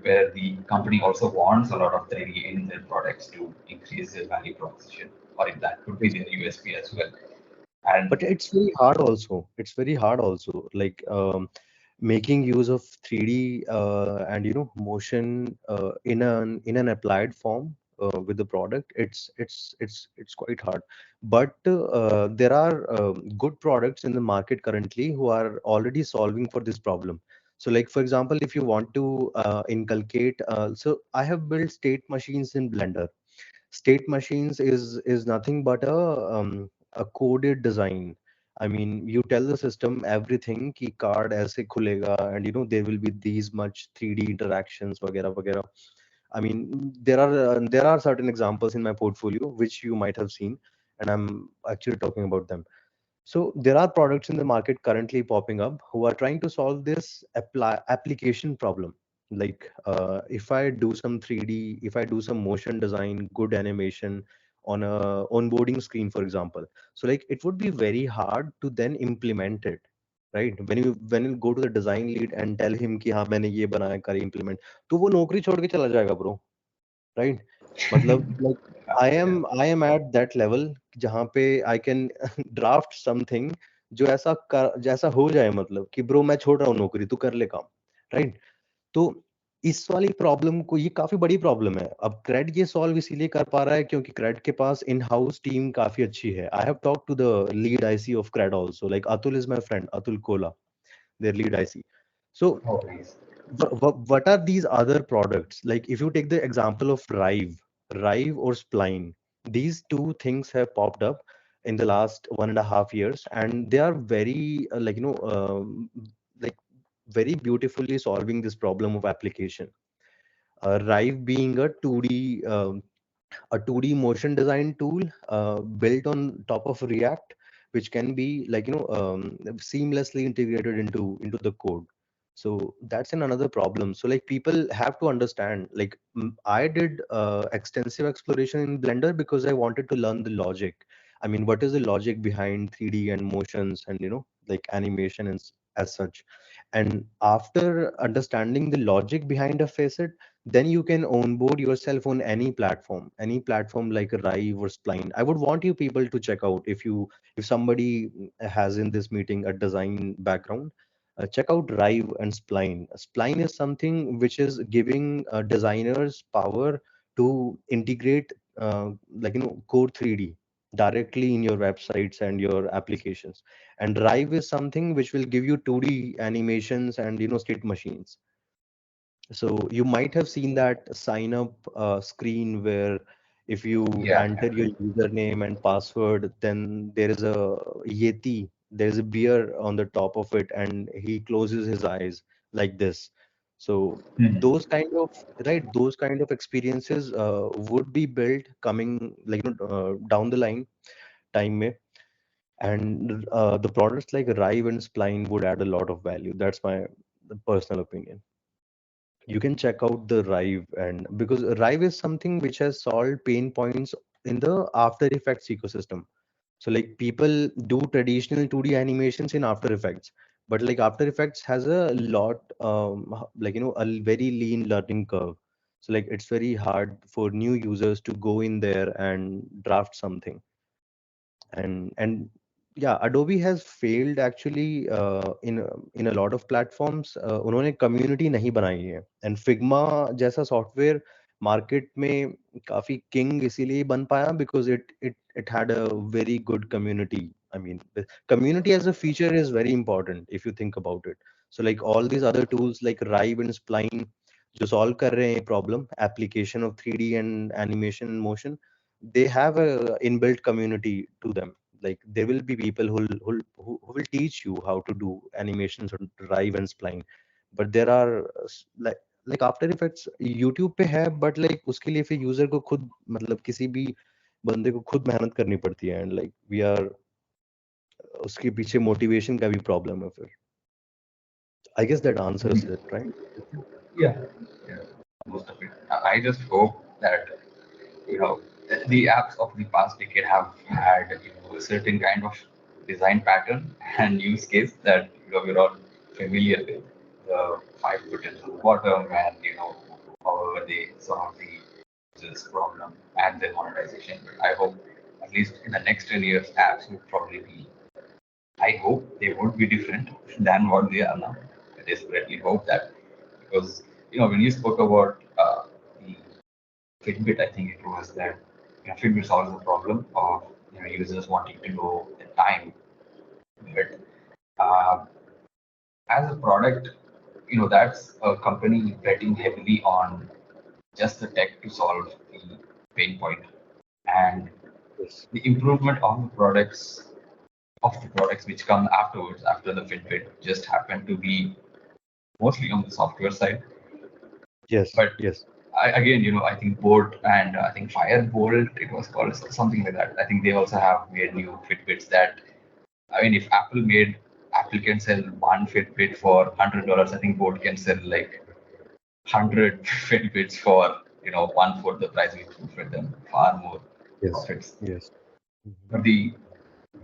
[SPEAKER 4] Where the company also wants a lot of 3D in their products to increase their value proposition, or if that could be their USP as well. And
[SPEAKER 1] But it's very hard also. It's very hard also. Making use of 3D and motion in an applied form with the product. It's quite hard. But there are good products in the market currently who are already solving for this problem. So like for example, if you want to inculcate, so I have built state machines in Blender. State machines is nothing but a coded design. I mean, you tell the system everything कि card ऐसे खुलेगा, and you know there will be these much 3D interactions वगैरह वगैरह. I mean, there are certain examples in my portfolio which you might have seen, and I'm actually talking about them. So there are products in the market currently popping up who are trying to solve this application problem. Like if I do some 3D, if I do some motion design, good animation on a onboarding screen, for example. So like it would be very hard to then implement it, right? When you go to the design lead and tell him कि हाँ मैंने ये बनाया कर implement, तो वो नौकरी छोड़ के चला जाएगा bro, right? मतलब like I am at that level जहाँ पे I can draft something जो जैसा हो जाए, मतलब कि ब्रो मैं छोड़ रहा हूँ नौकरी, तू कर ले काम, राइट? तो इस वाली प्रॉब्लम को, ये काफी बड़ी प्रॉब्लम है। अब क्रेड ये सॉल्व इसीलिए कर पा रहा है क्योंकि क्रेड के पास इन हाउस टीम काफी अच्छी है। I have talk to the lead IC of Cred also, like Atul is my friend, Atul Kola, their lead IC. So
[SPEAKER 4] Oh, nice.
[SPEAKER 1] what are these other products? Like if you take the example of Rive or Spline, these two things have popped up in the last 1.5 years, and they are very like very beautifully solving this problem of application. Rive being a 2D motion design tool built on top of React, which can be seamlessly integrated into the code. So that's another problem. So like people have to understand, like I did extensive exploration in Blender because I wanted to learn the logic. I mean, what is the logic behind 3D and motions and like animation and as such. And after understanding the logic behind a facet, then you can onboard yourself on any platform like Rive or Spline. I would want you people to check out, if somebody has in this meeting a design background, check out Rive and Spline. Spline is something which is giving designers power to integrate Core 3D directly in your websites and your applications. And Rive is something which will give you 2D animations and state machines. So you might have seen that sign up screen where if you
[SPEAKER 4] Yeah.
[SPEAKER 1] enter your username and password, then there is a Yeti, there is a beer on the top of it, and he closes his eyes like this. So
[SPEAKER 4] Mhm.
[SPEAKER 1] those kind of experiences would be built coming down the line time may, and the products like Rive and Spline would add a lot of value. That's my personal opinion. You can check out the Rive, and because Rive is something which has solved pain points in the After Effects ecosystem. So like people do traditional 2D animations in After Effects, but like After Effects has a lot a very lean learning curve. So like it's very hard for new users to go in there and draft something. And yeah, Adobe has failed actually in a lot of platforms. उन्होंने community नहीं बनाई है, and Figma जैसा software market में काफी king इसीलिए बन पाया because it had a very good community. I mean, the community as a feature is very important if you think about it. So like all these other tools like Rive and Spline जो solve कर रहे हैं problem application of 3D and animation and motion, they have a inbuilt community to them. Like there will be people who will teach you how to do animations on Rive and Spline. But there are like After Effects YouTube पे है, but like उसके लिए फिर user को खुद मतलब किसी भी बंदे को खुद मेहनत करनी पड़ती है, and like we are उसके पीछे motivation का भी problem है फिर. I guess that answers
[SPEAKER 4] Mhm.
[SPEAKER 1] it, right?
[SPEAKER 4] Yeah. Yeah. Most of it. I just hope that you know the apps of the past decade have had a certain kind of design pattern and use case that we're all familiar with, the five buttons on the bottom, and however they solve the user's problem and their monetization. But I hope at least in the next 10 years apps would probably be, I hope they would be different than what they are now. I desperately hope that, because when you spoke about the Fitbit, I think it was that Fitbit solves the problem of users wanting to know the time. But uh, as a product, that's a company betting heavily on just the tech to solve the pain point, and
[SPEAKER 1] Yes.
[SPEAKER 4] the improvement of the products which come afterwards after the Fitbit just happen to be mostly on the software side.
[SPEAKER 1] Yes.
[SPEAKER 4] But
[SPEAKER 1] Yes.
[SPEAKER 4] again, I think Bolt and I think Firebolt, it was called something like that. I think they also have made new Fitbits that, I mean, if Apple can sell one Fitbit for $100, I think Bolt can sell like 100 Fitbits for, one fourth the price, which would fit them far more
[SPEAKER 1] Yes.
[SPEAKER 4] profits.
[SPEAKER 1] Yes. Mhm.
[SPEAKER 4] But the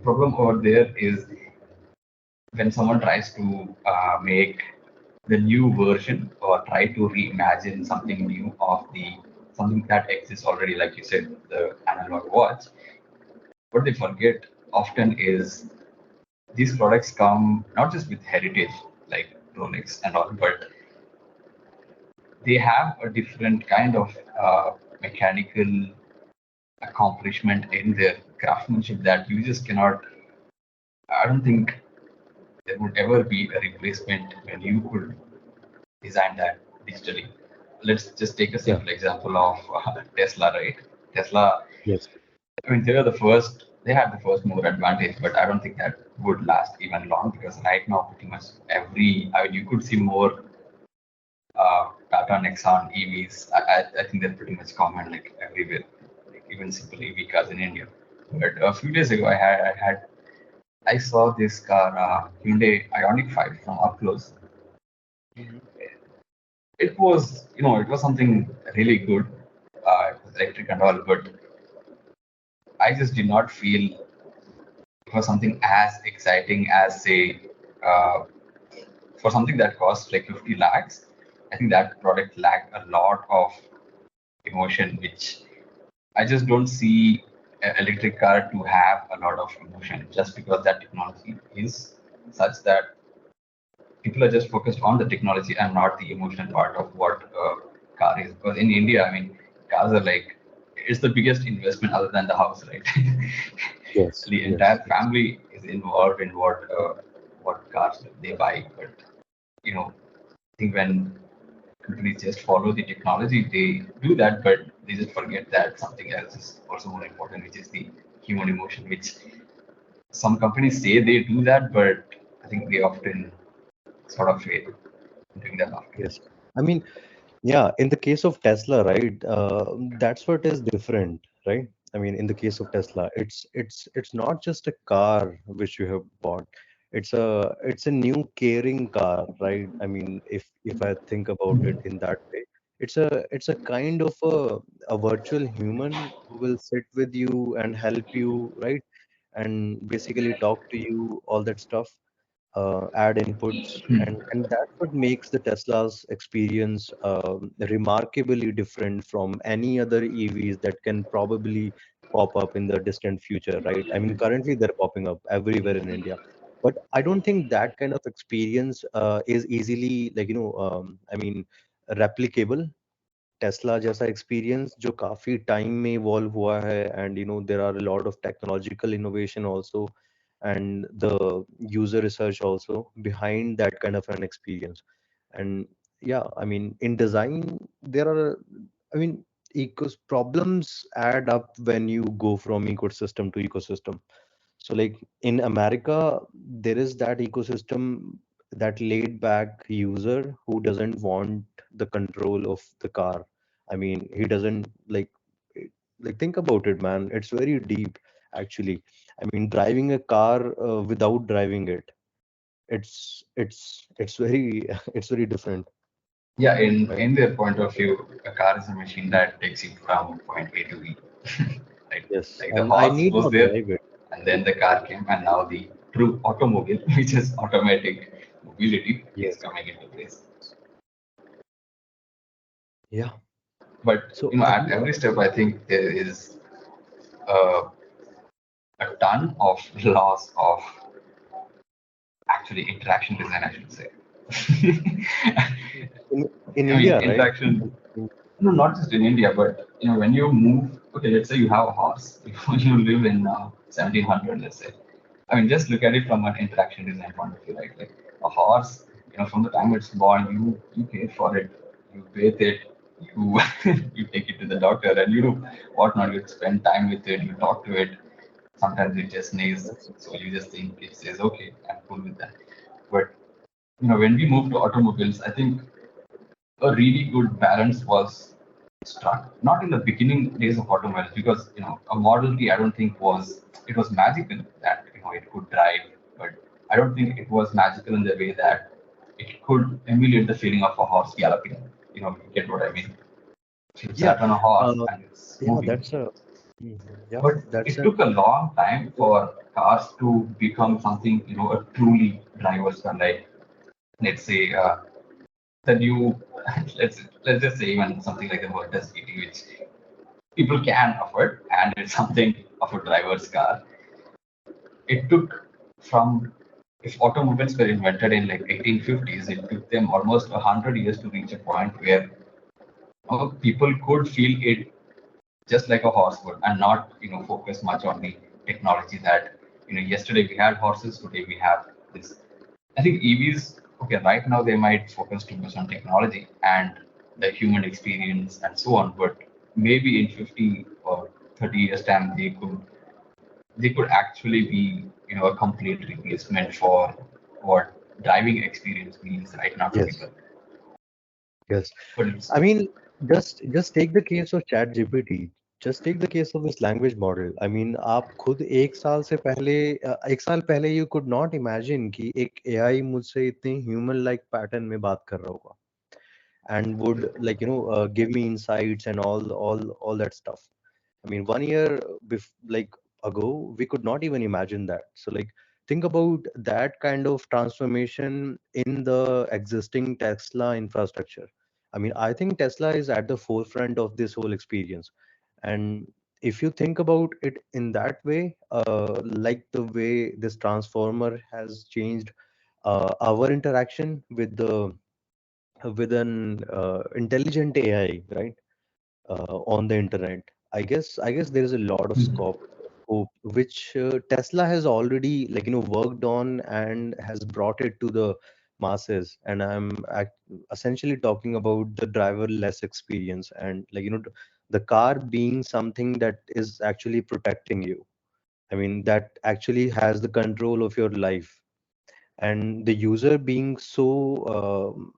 [SPEAKER 4] problem over there is when someone tries to make the new version or try to reimagine something new of the something that exists already, like you said, the analog watch, what they forget often is these products come not just with heritage like Rolex and all, but they have a different kind of mechanical accomplishment in their craftsmanship that you just cannot. I don't think there would ever be a replacement when you could design that digitally. Let's just take a
[SPEAKER 1] Yeah.
[SPEAKER 4] simple example of Tesla, right? Tesla,
[SPEAKER 1] Yes.
[SPEAKER 4] I mean, they had the first mover advantage, but I don't think that would last even long because right now, pretty much I mean, you could see more Tata Nexon EVs. I think they're pretty much common like everywhere, like even simple EV cars in India. But a few days ago, I saw this car, Hyundai Ioniq 5 from up close.
[SPEAKER 1] Mhm.
[SPEAKER 4] It was something really good. It was electric and all, but I just did not feel it was something as exciting as, say, uh, for something that costs like 50 lakhs. I think that product lacked a lot of emotion, which I just don't see an electric car to have a lot of emotion just because that technology is such that people are just focused on the technology and not the emotional part of what a car is. Because in India, I mean, cars are like it's the biggest investment other than the house, right?
[SPEAKER 1] Yes.
[SPEAKER 4] The
[SPEAKER 1] Yes.
[SPEAKER 4] entire family is involved in what cars they buy. But I think when companies just follow the technology, they do that, but they just forget that something else is also more important, which is the human emotion, which some companies say they do that, but I think they often sort of fail in doing that often.
[SPEAKER 1] Yes. I mean, yeah, in the case of Tesla, right, that's what is different, right? I mean, in the case of Tesla, it's not just a car which you have bought. It's a new caring car, right? I mean, if I think about it in that way, it's a kind of a virtual human who will sit with you and help you, right? And basically talk to you, all that stuff, add inputs, and that's what makes the Tesla's experience remarkably different from any other EVs that can probably pop up in the distant future, right? I mean, currently they're popping up everywhere in India, but I don't think that kind of experience is easily, like, I mean, replicable. Tesla जैसा experience जो काफी time में evolve हुआ है, and there are a lot of technological innovation also, and the user research also behind that kind of an experience. And yeah, I mean, in design there are, I mean, ecos problems add up when you go from ecosystem to ecosystem. So like in America, there is that ecosystem, that laid back user who doesn't want the control of the car. I mean, he doesn't like think about it, man. It's very deep actually. I mean, driving a car without driving it, it's very it's very different,
[SPEAKER 4] Yeah, in
[SPEAKER 1] right?
[SPEAKER 4] in their point of view, a car is a machine that takes you from point A to B. Right?
[SPEAKER 1] Yes,
[SPEAKER 4] Like the
[SPEAKER 1] and I
[SPEAKER 4] horse
[SPEAKER 1] need
[SPEAKER 4] was
[SPEAKER 1] not
[SPEAKER 4] there,
[SPEAKER 1] drive it.
[SPEAKER 4] and then the car came, and now the true automobile, which is automatic mobility, is
[SPEAKER 1] Yes.
[SPEAKER 4] coming into place.
[SPEAKER 1] Yeah.
[SPEAKER 4] But
[SPEAKER 1] So I
[SPEAKER 4] at
[SPEAKER 1] think
[SPEAKER 4] every step, I think there is uh, a ton of loss of actually interaction design, I should say.
[SPEAKER 1] in
[SPEAKER 4] I mean,
[SPEAKER 1] India, right?
[SPEAKER 4] interaction. No, not just in India, but when you move, okay, let's say you have a horse, you live in 1700, let's say. I mean, just look at it from an interaction design point of view, right? Like a horse from the time it's born, you pay for it, you bathe it, you you take it to the doctor, and you do whatnot. You spend time with it, you talk to it. Sometimes it just sneezes,
[SPEAKER 1] Yes.
[SPEAKER 4] so you just think it says, okay, I'm cool with that. But when we moved to automobiles, I think a really good balance was struck. Not in the beginning days of automobiles, because a Model T, I don't think it was magical that it could drive, but I don't think it was magical in the way that it could emulate the feeling of a horse galloping. You get what I mean? You
[SPEAKER 1] Yeah.
[SPEAKER 4] sat on a horse
[SPEAKER 1] Uh,
[SPEAKER 4] and it's
[SPEAKER 1] yeah,
[SPEAKER 4] moving.
[SPEAKER 1] that's a mhm, yeah,
[SPEAKER 4] But
[SPEAKER 1] that's
[SPEAKER 4] it
[SPEAKER 1] a
[SPEAKER 4] took a long time for cars to become something, a truly driver's car. Like, let's say, the new, let's just say even something like the Mercedes GT, which people can afford, and it's something of a driver's car. It took from if automobiles were invented in like 1850s, it took them almost 100 years to reach a point where people could feel it just like a horse would, and not focus much on the technology that yesterday we had horses, today we have this. I think EVs, okay, right now they might focus too much on technology and the human experience and so on, but maybe in 50 or 30 years time they could actually be a complete replacement for what driving experience means right now to
[SPEAKER 1] yes,
[SPEAKER 4] people.
[SPEAKER 1] yes.
[SPEAKER 4] But it's
[SPEAKER 1] I mean, just take the case of Chat GPT. Just take the case of this language model. I mean, आप खुद एक साल पहले you could not imagine कि एक AI मुझसे इतने human like pattern में बात कर रहा होगा and would give me insights and all that stuff. I mean, 1 year ago, we could not even imagine that. So, like, think about that kind of transformation in the existing Tesla infrastructure. I mean, I think Tesla is at the forefront of this whole experience. And if you think about it in that way, like the way this transformer has changed our interaction with an intelligent AI, right? On the internet. I guess there is a lot of scope which Tesla has already worked on and has brought it to the masses. And essentially talking about the driverless experience and the car being something that is actually protecting you. I mean, that actually has the control of your life, and the user being so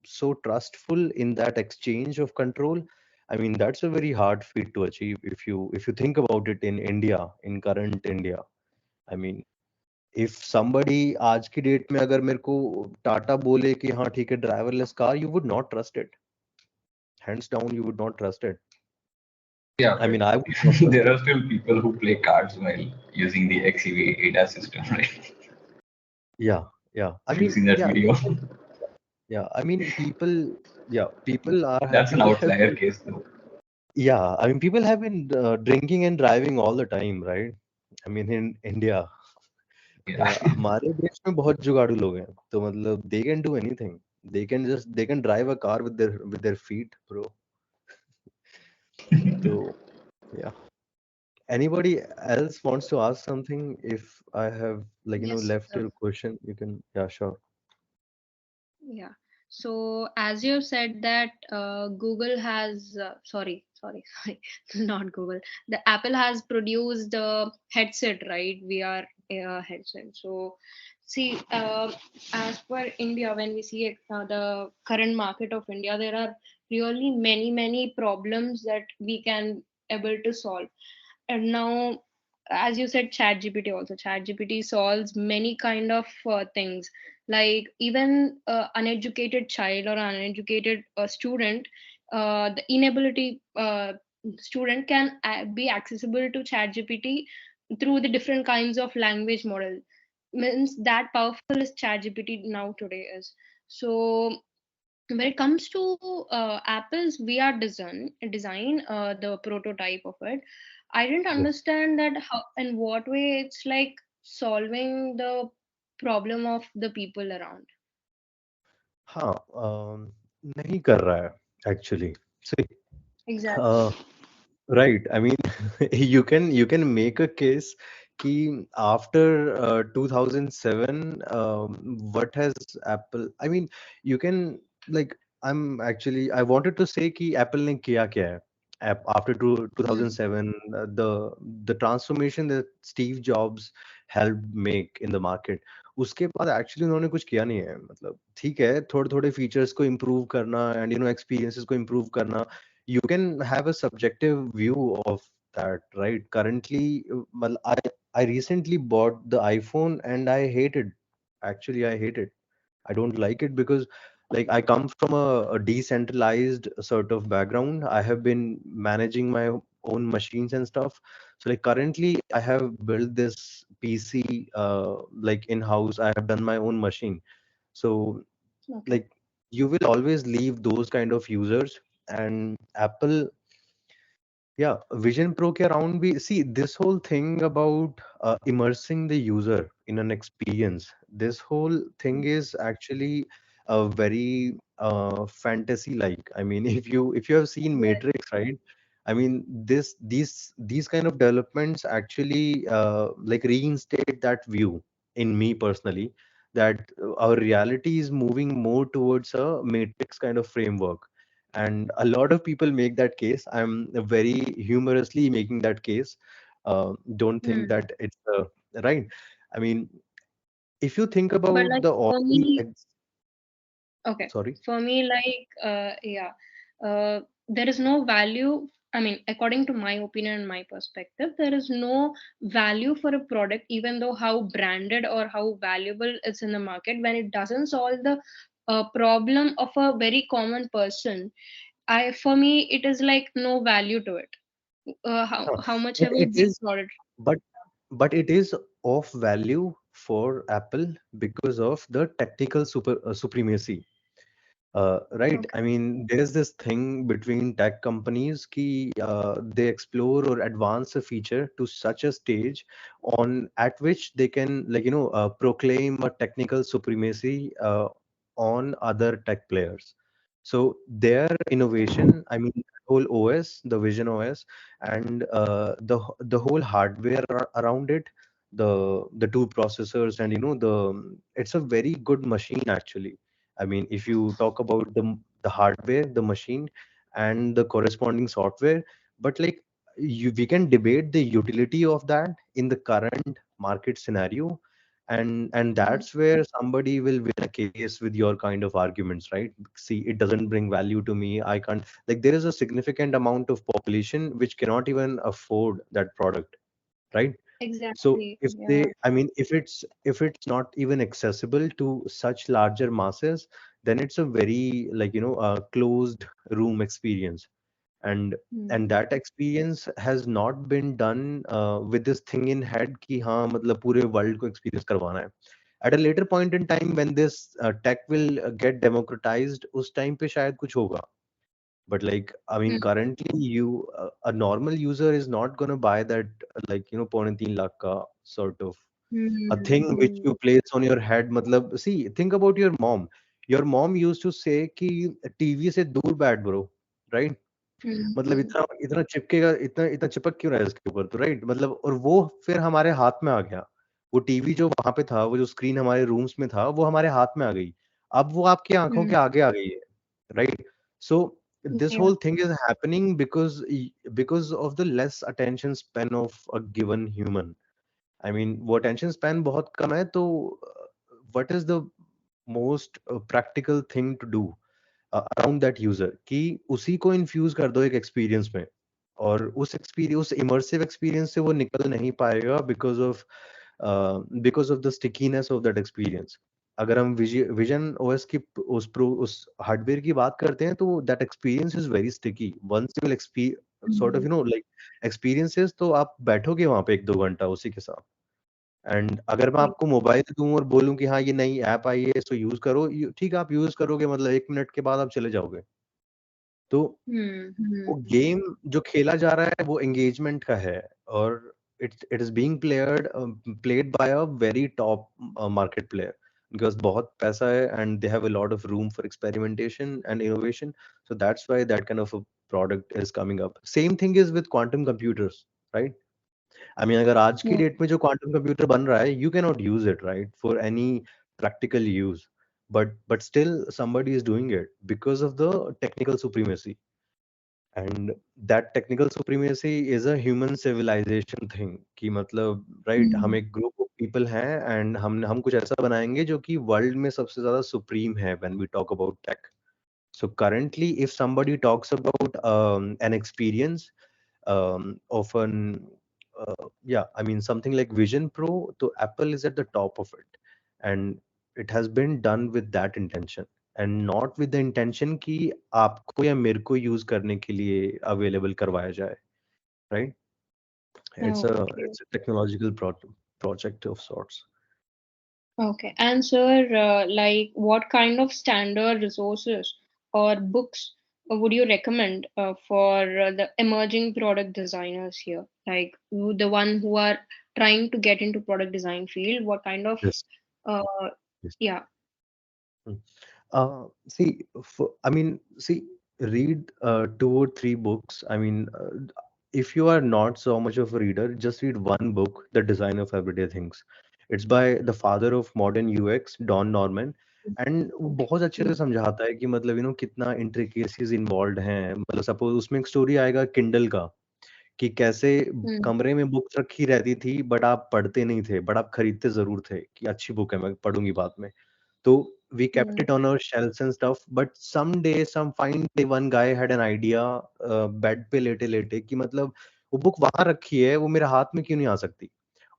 [SPEAKER 1] so trustful in that exchange of control. I mean, that's a very hard feat to achieve if you think about it in India, in current India. I mean, if somebody आज की date में अगर मेरे को टाटा बोले कि हाँ ठीक है driverless car, you would not trust it. Hands down, you would not trust it.
[SPEAKER 4] Yeah,
[SPEAKER 1] I
[SPEAKER 4] but
[SPEAKER 1] mean, I would not trust
[SPEAKER 4] there
[SPEAKER 1] it.
[SPEAKER 4] are still people who play cards while using the XEV ADAS system, right?
[SPEAKER 1] Yeah, yeah. I
[SPEAKER 4] Have you
[SPEAKER 1] mean,
[SPEAKER 4] seen that
[SPEAKER 1] yeah,
[SPEAKER 4] video?
[SPEAKER 1] yeah. I mean, people are
[SPEAKER 4] That's an
[SPEAKER 1] people have
[SPEAKER 4] outlier case, though.
[SPEAKER 1] Yeah, I mean, people have been drinking and driving all the time, right? I mean, in India,
[SPEAKER 4] Yeah.
[SPEAKER 1] हमारे देश में बहुत जुगाड़ू लोग हैं, तो मतलब they can do anything. They can drive a car with their feet, bro. So yeah. Anybody else wants to ask something? If I have
[SPEAKER 3] Yes,
[SPEAKER 1] left
[SPEAKER 3] sir.
[SPEAKER 1] your question, you can. Yeah, sure.
[SPEAKER 3] Yeah. So as you said that Google has sorry, not Google. The Apple has produced a headset, right? VR headset. So see, as per India, when we see the current market of India, there are really many problems that we can able to solve. And now, as you said, chat gpt solves many kind of things, like even uneducated child or uneducated student, the inability student can be accessible to chat gpt through the different kinds of language model. Means that powerful is chat gpt now today is. So when it comes to Apple's VR design, the prototype of it, I didn't
[SPEAKER 1] Yes.
[SPEAKER 3] understand that how in what way it's like solving the problem of the people around.
[SPEAKER 1] हाँ, नहीं कर रहा है actually. See,
[SPEAKER 3] Exactly.
[SPEAKER 1] uh, right. I mean, you can make a case कि after 2007, what has Apple? I mean, you can like I wanted to say कि Apple ने किया क्या है? After
[SPEAKER 3] Hmm.
[SPEAKER 1] 2007, the transformation that Steve Jobs helped make in the market, उसके बाद actually उन्होंने कुछ किया नहीं है. मतलब ठीक है, थोड़े थोड़े फीचर्स को इम्प्रूव करना एंड एक्सपीरियंसेस को इम्प्रूव करना. You can have a subjective view of that, right? Currently, I recently bought the iPhone and I hate it. Actually, I hate it. I don't like it because like I come from a decentralized sort of background. I have been managing my own machines and stuff. So like currently I have built this PC like in-house. I have done my own machine. So
[SPEAKER 3] Okay.
[SPEAKER 1] like you will always leave those kind of users, and Apple, yeah, Vision Pro ke around we see this whole thing about immersing the user in an experience. This whole thing is actually a very fantasy-like. I mean, if you have seen
[SPEAKER 3] Yes.
[SPEAKER 1] Matrix, right? I mean, these kind of developments actually like reinstate that view in me personally, that our reality is moving more towards a Matrix kind of framework, and a lot of people make that case. I'm very humorously making that case. Don't think
[SPEAKER 3] Hmm.
[SPEAKER 1] that it's right. I mean, if you think
[SPEAKER 3] But
[SPEAKER 1] about
[SPEAKER 3] like
[SPEAKER 1] the all
[SPEAKER 3] for
[SPEAKER 1] the
[SPEAKER 3] me, okay,
[SPEAKER 1] sorry.
[SPEAKER 3] for me, like, yeah, there is no value. I mean, according to my opinion and my perspective, there is no value for a product, even though how branded or how valuable it's in the market, when it doesn't solve the problem of a very common person. For me, it is like no value to it.
[SPEAKER 1] Huh.
[SPEAKER 3] How much
[SPEAKER 1] But
[SPEAKER 3] ever
[SPEAKER 1] it
[SPEAKER 3] big
[SPEAKER 1] is,
[SPEAKER 3] product.
[SPEAKER 1] but it is of value for Apple because of the technical supremacy. Right. I
[SPEAKER 3] Okay.
[SPEAKER 1] mean, there's this thing between tech companies ki they explore or advance a feature to such a stage on at which they can proclaim a technical supremacy on other tech players. So their innovation, I mean, whole OS, the Vision OS, and the whole hardware around it, the two processors, and it's a very good machine actually. I mean, if you talk about the hardware, the machine, and the corresponding software, but like we can debate the utility of that in the current market scenario, and
[SPEAKER 3] Hmm.
[SPEAKER 1] that's where somebody will win a case with your kind of arguments, right? See, it doesn't bring value to me. I can't, like, there is a significant amount of population which cannot even afford that product, right? So
[SPEAKER 3] Exactly.
[SPEAKER 1] if they,
[SPEAKER 3] Yeah.
[SPEAKER 1] I mean, if it's not even accessible to such larger masses, then it's a very closed room experience, and
[SPEAKER 3] Hmm.
[SPEAKER 1] and that experience has not been done with this thing in head कि हाँ मतलब पूरे world को experience करवाना है. At a later point in time when this tech will get democratized, उस time पे शायद कुछ होगा. But like, I mean,
[SPEAKER 3] Hmm.
[SPEAKER 1] currently a normal user is not gonna buy that पौने 3 लाख का sort of a
[SPEAKER 3] Hmm.
[SPEAKER 1] thing which
[SPEAKER 3] Hmm.
[SPEAKER 1] you place on your head. मतलब, see, think about your mom. Your mom used to say कि TV से दूर बैठ bro, right? मतलब
[SPEAKER 3] Hmm.
[SPEAKER 1] इतना इतना चिपकेगा, इतना इतना चिपक क्यों रहा है इसके ऊपर, तो राइट मतलब, और वो फिर हमारे हाथ में आ गया. वो टीवी जो वहां पे था, वो जो स्क्रीन हमारे रूम्स में था, वो हमारे हाथ में आ गई. अब वो आपकी आंखों
[SPEAKER 3] Hmm.
[SPEAKER 1] के आगे आ गई है, right? So this
[SPEAKER 3] Yeah.
[SPEAKER 1] whole thing is happening because of the less attention span of a given human. I mean, वो attention span बहुत कम है, तो what is the most practical thing to do around that user, कि उसी को infuse कर दो एक एक्सपीरियंस में, और उस इमर्सिव एक्सपीरियंस से वो निकल नहीं पाएगा because of the stickiness of that experience. अगर हम विजन ओएस की उस हार्डवेयर की बात करते हैं, तो that experience is very sticky. Once you will sort of
[SPEAKER 3] Hmm.
[SPEAKER 1] Like experiences, तो आप बैठोगे वहां पे 1-2 घंटा उसी के साथ. एंड अगर मैं आपको मोबाइल दूं और बोलूं कि हाँ ये नई ऐप आई है इसको यूज करो, ठीक है, आप यूज करोगे, मतलब 1 मिनट के बाद आप चले जाओगे. तो
[SPEAKER 3] Hmm. Hmm.
[SPEAKER 1] वो गेम जो खेला जा रहा है वो एंगेजमेंट का है, और it is being played by a very top market player, because बहुत पैसा है and they have a lot of room for experimentation and innovation. So that's why that kind of a product is coming up. Same thing is with quantum computers, right? I mean अगर आज की
[SPEAKER 3] Hmm.
[SPEAKER 1] Date में जो quantum computer बन रहा है, you can not use it right for any practical use, but still somebody is doing it because of the technical supremacy. And that technical supremacy is a human civilization thing कि मतलब right हम
[SPEAKER 3] Hmm.
[SPEAKER 1] एक group of people हैं and हम कुछ ऐसा बनाएंगे जो कि वर्ल्ड में सबसे ज्यादा सुप्रीम है when we talk about tech. So currently, if somebody talks about an experience of an yeah, I mean something like Vision Pro, so Apple is at the top of it, and it has been done with that intention, and not with the intention कि आपको या मेरे को use करने के लिए available करवाया जाए, right?
[SPEAKER 3] Okay.
[SPEAKER 1] It's a technological project of sorts.
[SPEAKER 3] Okay. And sir, like what kind of standard resources or books would you recommend for the emerging product designers here? Like the one who are trying to get into product design field, what kind of
[SPEAKER 1] Yes.
[SPEAKER 3] uh
[SPEAKER 1] Yes.
[SPEAKER 3] yeah.
[SPEAKER 1] See, see, read 2 or 3 books. If you are not so much of a reader, just read one book, The Design of Everyday Things. It's by the father of modern UX, Don Norman, and वो बहुत अच्छे से
[SPEAKER 3] Mm,
[SPEAKER 1] समझाता है कि मतलब कितना intricacies involve हैं. मतलब सपोज उसमें एक स्टोरी आएगा किंडल का, कि कैसे
[SPEAKER 3] mm,
[SPEAKER 1] कमरे में बुक्स रखी रहती थी बट आप पढ़ते नहीं थे, बट आप खरीदते जरूर थे कि अच्छी बुक है, मैं पढ़ूंगी बाद में. So we kept
[SPEAKER 3] mm,
[SPEAKER 1] it on our shelves and stuff. But someday, some fine day, one guy had an idea, bed पे लेटे लेटे कि मतलब वो बुक वहां रखी है, वो मेरे हाथ में क्यों नहीं आ सकती,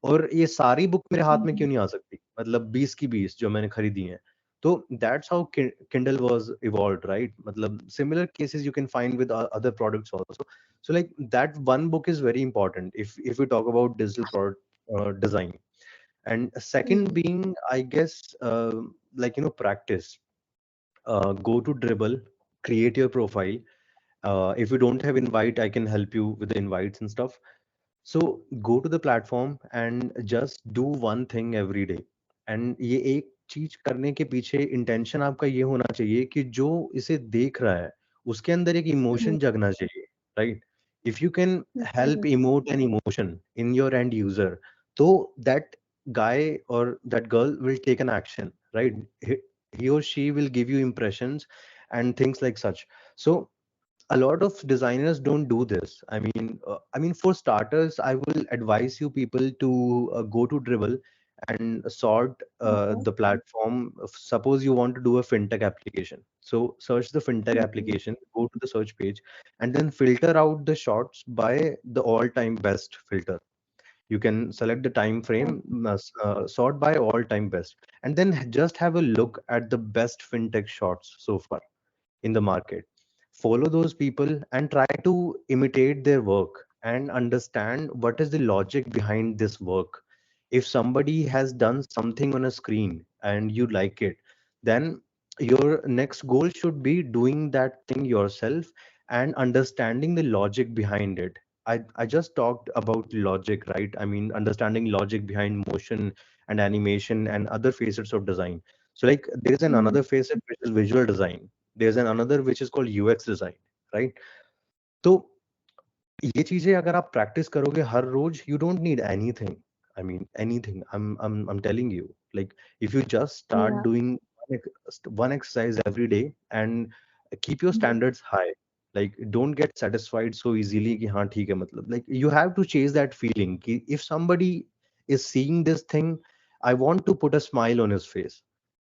[SPEAKER 1] और ये सारी बुक मेरे हाथ में
[SPEAKER 3] mm,
[SPEAKER 1] क्यों नहीं आ सकती, मतलब 20 की 20 जो मैंने खरीदी हैं. तो that's how Kindle was evolved, right? मतलब similar cases you can find with other products also. So like that one book is very important if we talk about digital product design. And second
[SPEAKER 3] mm,
[SPEAKER 1] being, I guess, practice. Go to Dribble, create your profile. If you don't have invite, I can help you with the invites and stuff. So go to the platform and just do one thing every day. And ये एक चीज करने के पीछे intention आपका ये होना चाहिए कि जो इसे देख रहा है उसके अंदर एक
[SPEAKER 3] mm,
[SPEAKER 1] इमोशन जगना चाहिए, right? If you can
[SPEAKER 3] mm,
[SPEAKER 1] help emote an emotion in your and user, तो that guy or that girl will take an action, right? He or she will give you impressions and things like such. So a lot of designers don't do this. I mean for starters, I will advise you people to go to Dribble and sort
[SPEAKER 3] okay.
[SPEAKER 1] the platform. Suppose you want to do a fintech application, so search the fintech
[SPEAKER 3] Mm,
[SPEAKER 1] application, go to the search page, and then filter out the shots by the all time best filter. You can select the time
[SPEAKER 3] mm,
[SPEAKER 1] frame, sort by all time best, and then just have a look at the best fintech shots so far in the market. Follow those people and try to imitate their work and understand what is the logic behind this work. If somebody has done something on a screen and you like it, then your next goal should be doing that thing yourself and understanding the logic behind it. I just talked about logic, right? I mean, understanding logic behind motion and animation and other facets of design. So, like, there's an
[SPEAKER 3] mm,
[SPEAKER 1] another facet which is visual design. There's an another which is called UX design, right? तो ये चीजें अगर आप practice करोगे हर रोज, you don't need anything. I mean anything. I'm telling you, like, if you just start
[SPEAKER 3] yeah.
[SPEAKER 1] doing one exercise every day and keep your
[SPEAKER 3] Mm,
[SPEAKER 1] standards high, like don't get satisfied so easily कि हाँ ठीक है, मतलब like you have to chase that feeling कि if somebody is seeing this thing, I want to put a smile on his face.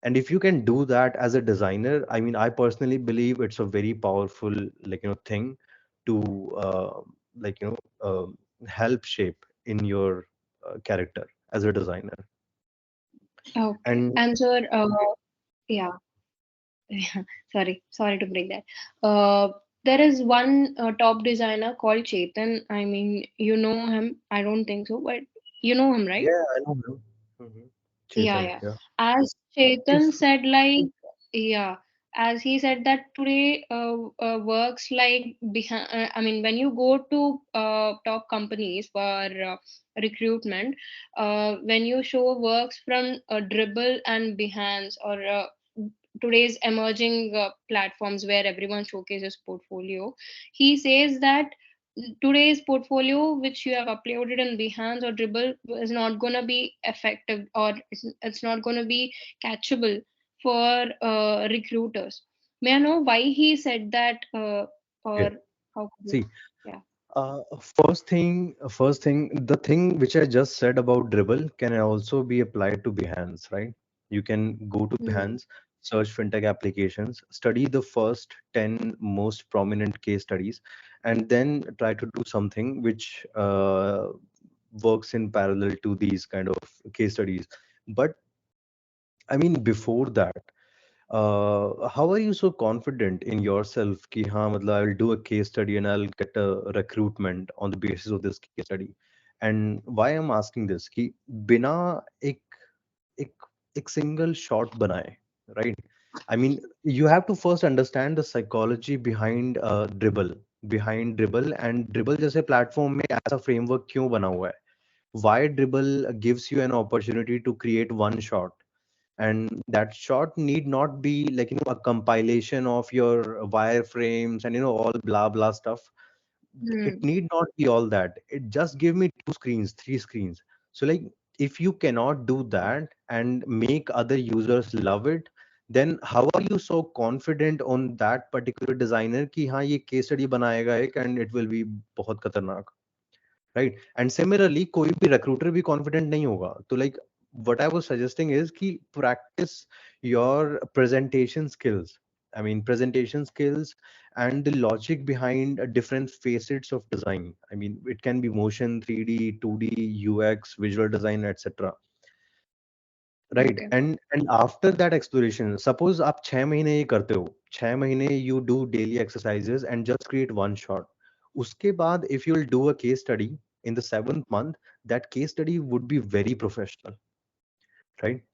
[SPEAKER 1] And if you can do that as a designer, I mean, I personally believe it's a very powerful, thing to like you know help shape in your character as a designer.
[SPEAKER 3] okay.
[SPEAKER 1] And
[SPEAKER 3] And sir, yeah. Sorry to break that. There is one top designer called Chetan. I mean, you know him. I don't think so, but you know him, right?
[SPEAKER 1] yeah, I know him. Hmm.
[SPEAKER 3] Yeah,
[SPEAKER 1] Chetan,
[SPEAKER 3] yeah.
[SPEAKER 1] yeah.
[SPEAKER 3] As Chetan
[SPEAKER 1] He's
[SPEAKER 3] said, like, yeah, as he said that today works like behind. I mean, when you go to top companies for recruitment, when you show works from Dribble and Behance or today's emerging platforms where everyone showcases portfolio, he says that today's portfolio which you have uploaded in Behance or Dribble is not going to be effective, or it's not going to be catchable for recruiters. May I know why he said that,
[SPEAKER 1] Okay.
[SPEAKER 3] or how could you?
[SPEAKER 1] See,
[SPEAKER 3] Yeah.
[SPEAKER 1] the thing which I just said about Dribble can also be applied to Behance, right? You can go to
[SPEAKER 3] Hmm.
[SPEAKER 1] Behance, search fintech applications, study the first 10 most prominent case studies, and then try to do something which works in parallel to these kind of case studies. But I mean, before that, how are you so confident in yourself कि हाँ मतलब I'll do a case study and I'll get a recruitment on the basis of this case study? And why I'm asking this कि बिना एक एक एक single shot बनाए, right? I mean, you have to first understand the psychology behind Dribble and Dribble जैसे platform में ऐसा framework क्यों बना हुआ है? Why Dribble gives you an opportunity to create one shot, and that shot need not be like a compilation of your wireframes and all blah blah stuff. It
[SPEAKER 3] Hmm.
[SPEAKER 1] need not be all that. It just give me two screens, three screens. So like, if you cannot do that and make other users love it, then how are you so confident on that particular designer कि हाँ ये case study बनाएगा एक and it will be बहुत खतरनाक, right? And similarly कोई भी recruiter भी कॉन्फिडेंट नहीं होगा. तो like what I was suggesting is कि practise your presentation skills. I mean, presentation skills and the logic behind different facets of design. I mean, it can be motion, 3D, 2D, UX, visual design, etc. Right.
[SPEAKER 3] Okay.
[SPEAKER 1] And after that exploration, suppose आप 6 महीने ये करते हो, 6 महीने you do daily exercises and just create one shot. उसके बाद if you'll do a case study in the 7th month, that case study would be very professional, right?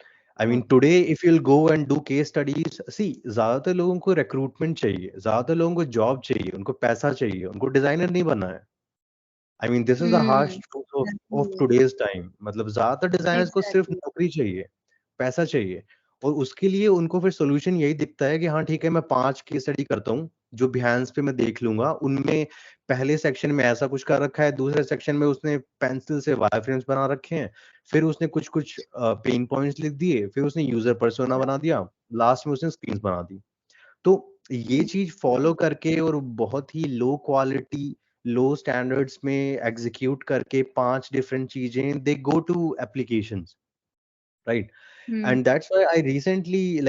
[SPEAKER 1] I mean,
[SPEAKER 3] Okay.
[SPEAKER 1] today if you'll go and do case studies, see, ज्यादातर लोगों को recruitment चाहिए, ज्यादातर लोगों को job चाहिए, उनको पैसा चाहिए, उनको designer नहीं बनना है. I mean, this is the harsh
[SPEAKER 3] Hmm.
[SPEAKER 1] truth of
[SPEAKER 3] Definitely.
[SPEAKER 1] today's time. मतलब ज्यादातर designers को सिर्फ
[SPEAKER 3] Exactly.
[SPEAKER 1] नौकरी चाहिए, पैसा चाहिए, और उसके लिए उनको फिर सॉल्यूशन यही दिखता है कि हाँ ठीक है, मैं 5 केस स्टडी करता हूँ जो बिहेंस पे मैं देख लूंगा. उनमें पहले सेक्शन में ऐसा कुछ कर रखा है, दूसरे सेक्शन में उसने पेंसिल से वायर फ्रेम्स बना रखे हैं, फिर उसने कुछ कुछ पेन पॉइंट्स लिख दिए, फिर उसने यूजर पर्सोना बना दिया, लास्ट में उसने स्क्रीन बना दी. तो ये चीज फॉलो करके और बहुत ही लो क्वालिटी, लो स्टैंडर्ड्स में एग्जीक्यूट करके 5 डिफरेंट चीजें they go to applications, right?
[SPEAKER 3] Hmm.
[SPEAKER 1] And that's why I recently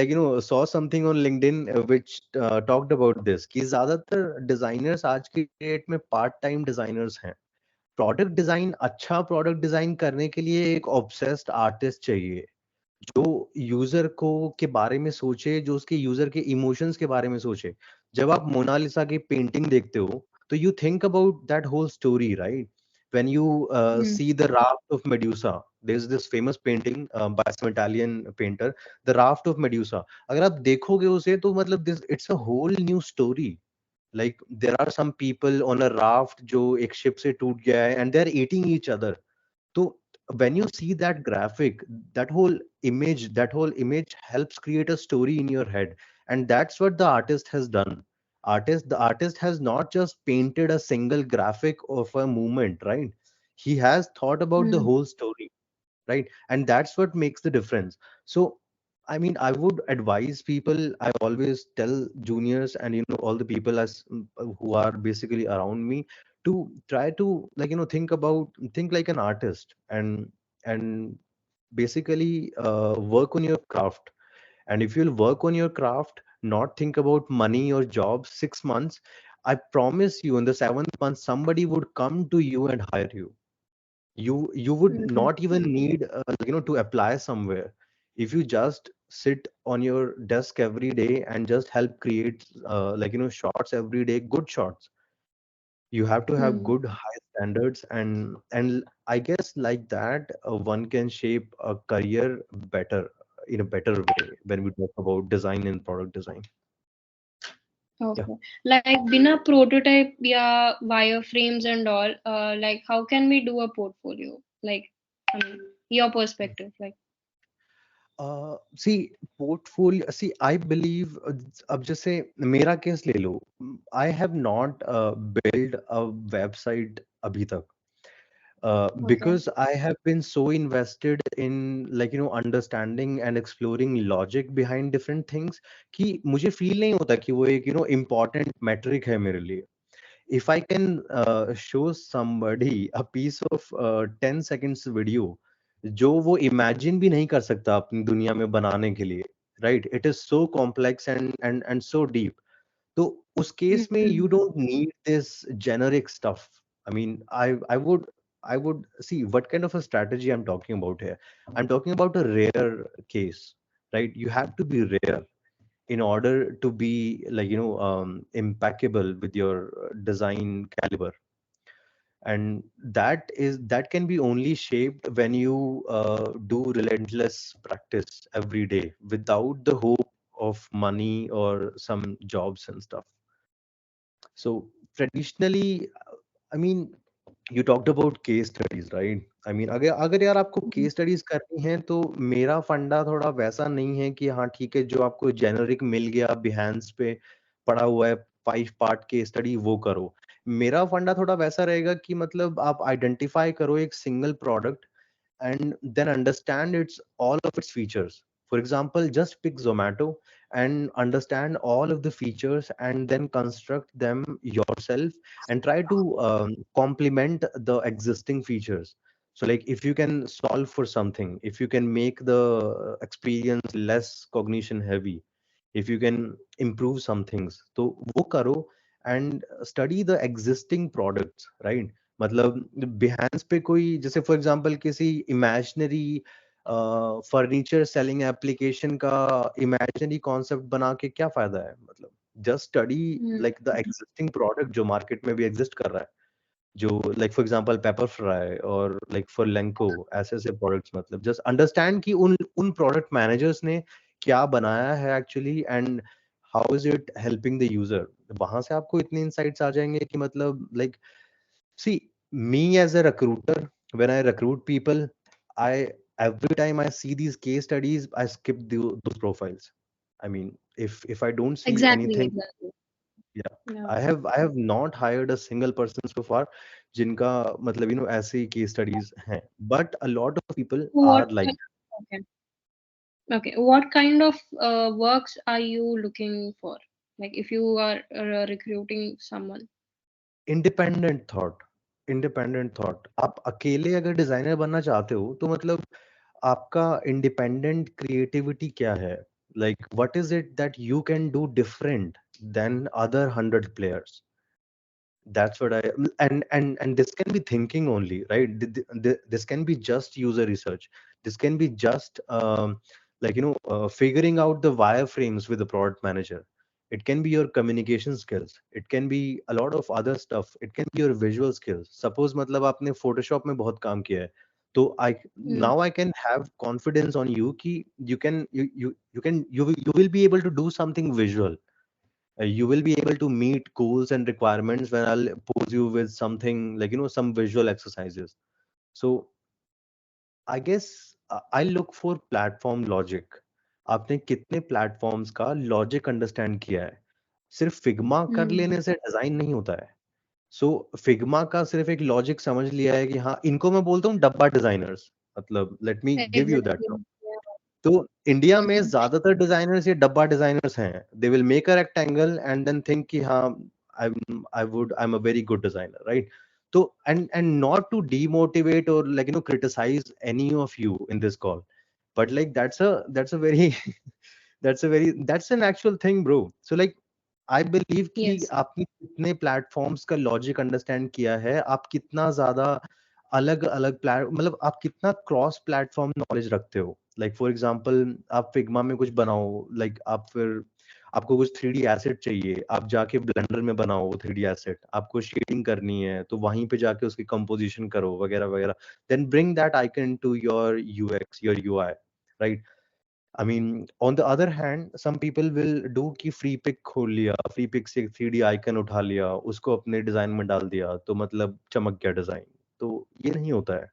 [SPEAKER 1] saw something on LinkedIn which talked about this कि ज्यादातर डिजाइनर्स आज की डेट में पार्ट टाइम डिजाइनर्स हैं. प्रोडक्ट डिजाइन, अच्छा प्रोडक्ट डिजाइन करने के लिए एक ऑब्सेस्ड आर्टिस्ट चाहिए जो यूजर को के बारे में सोचे, जो उसके यूजर के इमोशंस के बारे में सोचे. जब आप मोनालिसा की पेंटिंग देखते हो तो you think about that whole story, right? When you
[SPEAKER 3] Hmm.
[SPEAKER 1] see the raft of Medusa, there's this famous painting by some Italian painter, the raft of Medusa. अगर आप देखोगे उसे तो मतलब this it's a whole new story. Like there are some people on a raft जो एक ship से टूट गया है and they're eating each other. So when you see that graphic, that whole image helps create a story in your head, and that's what the artist has done. The artist has not just painted a single graphic of a movement, right? He has thought about the
[SPEAKER 3] Hmm.
[SPEAKER 1] whole story, right? And that's what makes the difference. So I mean, I would advise people, I always tell juniors and all the people who are basically around me to try to think like an artist, and basically work on your craft. And if you'll work on your craft, not think about money or job 6 months, I promise you in the 7th month somebody would come to you and hire you. You would
[SPEAKER 3] Hmm.
[SPEAKER 1] not even need to apply somewhere. If you just sit on your desk every day and just help create shots every day, good shots. You have to have
[SPEAKER 3] Hmm.
[SPEAKER 1] good high standards, and I guess like that one can shape a career better, in a better way, when we talk about design and product design. Yeah.
[SPEAKER 3] Okay. Like bina prototype या wireframes and all, like how can we do a portfolio? Like, I mean, your perspective, like.
[SPEAKER 1] See portfolio, see I believe, अब जैसे मेरा केस ले लो, I have not build a website अभी तक,
[SPEAKER 3] Okay.
[SPEAKER 1] because I have been so invested in, like, understanding and exploring logic behind different things, कि मुझे फील नहीं होता कि वो एक important metric है मेरे लिए. If I can show somebody a piece of 10 seconds video जो वो imagine भी नहीं कर सकता अपनी दुनिया में बनाने के लिए, right? It is so complex and so deep. तो उस केस में
[SPEAKER 3] Mm-hmm.
[SPEAKER 1] you don't need this generic stuff. I mean, I would see what kind of a strategy I'm talking about here. I'm talking about a rare case, right? You have to be rare in order to be, like, impeccable with your design caliber, and that can be only shaped when you do relentless practice every day without the hope of money or some jobs and stuff. So traditionally, I mean, you talked about case studies, right? I mean, अगर अगर यार आपको case studies करनी है तो मेरा फंडा थोड़ा वैसा नहीं है कि हाँ ठीक है, जो आपको जेनरिक मिल गया बिहेंस पे पड़ा हुआ है 5 पार्ट केस स्टडी, वो करो. मेरा फंडा थोड़ा वैसा रहेगा कि मतलब आप आइडेंटिफाई करो एक single product and then understand its features. For example, just pick Zomato and understand all of the features and then construct them yourself and try to complement the existing features. So like if you can solve for something, if you can make the experience less cognition heavy, if you can improve some things, तो वो करो and study the existing products, right? मतलब बिहेंस पे कोई, जैसे for example किसी imaginary furniture selling application का imaginary concept बना के क्या फायदा है? मतलब just study like the existing product जो मार्केट में भी एग्जिस्ट कर रहा है, जो like for example paper fry और लाइक फॉर लेंको, ऐसे ऐसे प्रोडक्ट्स. मतलब जस्ट अंडरस्टैंड कि उन उन प्रोडक्ट मैनेजर्स ने क्या बनाया है actually and how is it helping the user. वहां से आपको इतने इंसाइट्स आ जाएंगे कि मतलब like, see, me as a recruiter, when I recruit people, I every time I see these case studies, I skip those profiles. I mean, if I don't see
[SPEAKER 3] Exactly,
[SPEAKER 1] anything,
[SPEAKER 3] exactly.
[SPEAKER 1] yeah,
[SPEAKER 3] Yeah.
[SPEAKER 1] I have not hired a single person so far जिनका मतलब ऐसे ही case studies हैं. But a lot of people
[SPEAKER 3] What?
[SPEAKER 1] are like
[SPEAKER 3] Okay. Okay. What kind of works are you looking for? Like if you are recruiting someone.
[SPEAKER 1] independent thought. Independent thought. आप अकेले अगर designer बनना चाहते हो तो मतलब आपका इंडिपेंडेंट क्रिएटिविटी क्या है? Like what is it that you can do different than other 100 players? That's what I, and this can be thinking only, right? This can be just user research. This can be just like figuring out the wireframes with the product manager. It can be your communication skills. It can be a lot of other stuff. It can be your visual skills. Suppose मतलब आपने Photoshop में बहुत काम किया है, तो I
[SPEAKER 3] Mm.
[SPEAKER 1] now I can have confidence on you कि you will be able to do something visual. You will be able to meet goals and requirements when I'll pose you with something like some visual exercises. So I guess I look for platform logic. आपने कितने platforms का logic understand किया है? सिर्फ Figma कर
[SPEAKER 3] Mm.
[SPEAKER 1] लेने से design नहीं होता है. सो फिग्मा का सिर्फ एक लॉजिक समझ लिया है कि हाँ, इनको मैं बोलता हूँ डब्बा डिजाइनर्स. मतलब let me give you that.
[SPEAKER 3] Exactly. Yeah.
[SPEAKER 1] तो इंडिया में
[SPEAKER 3] Mm.
[SPEAKER 1] ज्यादातर डिजाइनर्स ये डब्बा डिजाइनर्स हैं. They will make a rectangle and then think कि हाँ, I am a very good designer, right? तो एंड नॉट टू डीमोटिवेट और like criticise any of you in this call, but like that's a very that's an actual thing, bro. So like I believe कि
[SPEAKER 3] Yes.
[SPEAKER 1] आपने कितने platforms का logic understand किया है, आप कितना ज्यादा अलग अलग मतलब आप कितना क्रॉस प्लेटफॉर्म नॉलेज रखते हो. लाइक फॉर एग्जांपल आप फिग्मा में कुछ बनाओ, लाइक आप फिर आपको कुछ 3D एसेट चाहिए, आप जाके ब्लेंडर में बनाओ वो 3D एसेट. आपको शेडिंग करनी है तो वहीं पे जाके उसकी कंपोजिशन करो वगैरह वगैरह. Then bring that icon to your UX, your UI, right? I mean, on the other hand, some people will do कि free pick खोल लिया, free pick से 3D आइकन उठा लिया, उसको अपने डिजाइन में डाल दिया, तो मतलब चमक गया डिजाइन. तो ये नहीं होता है.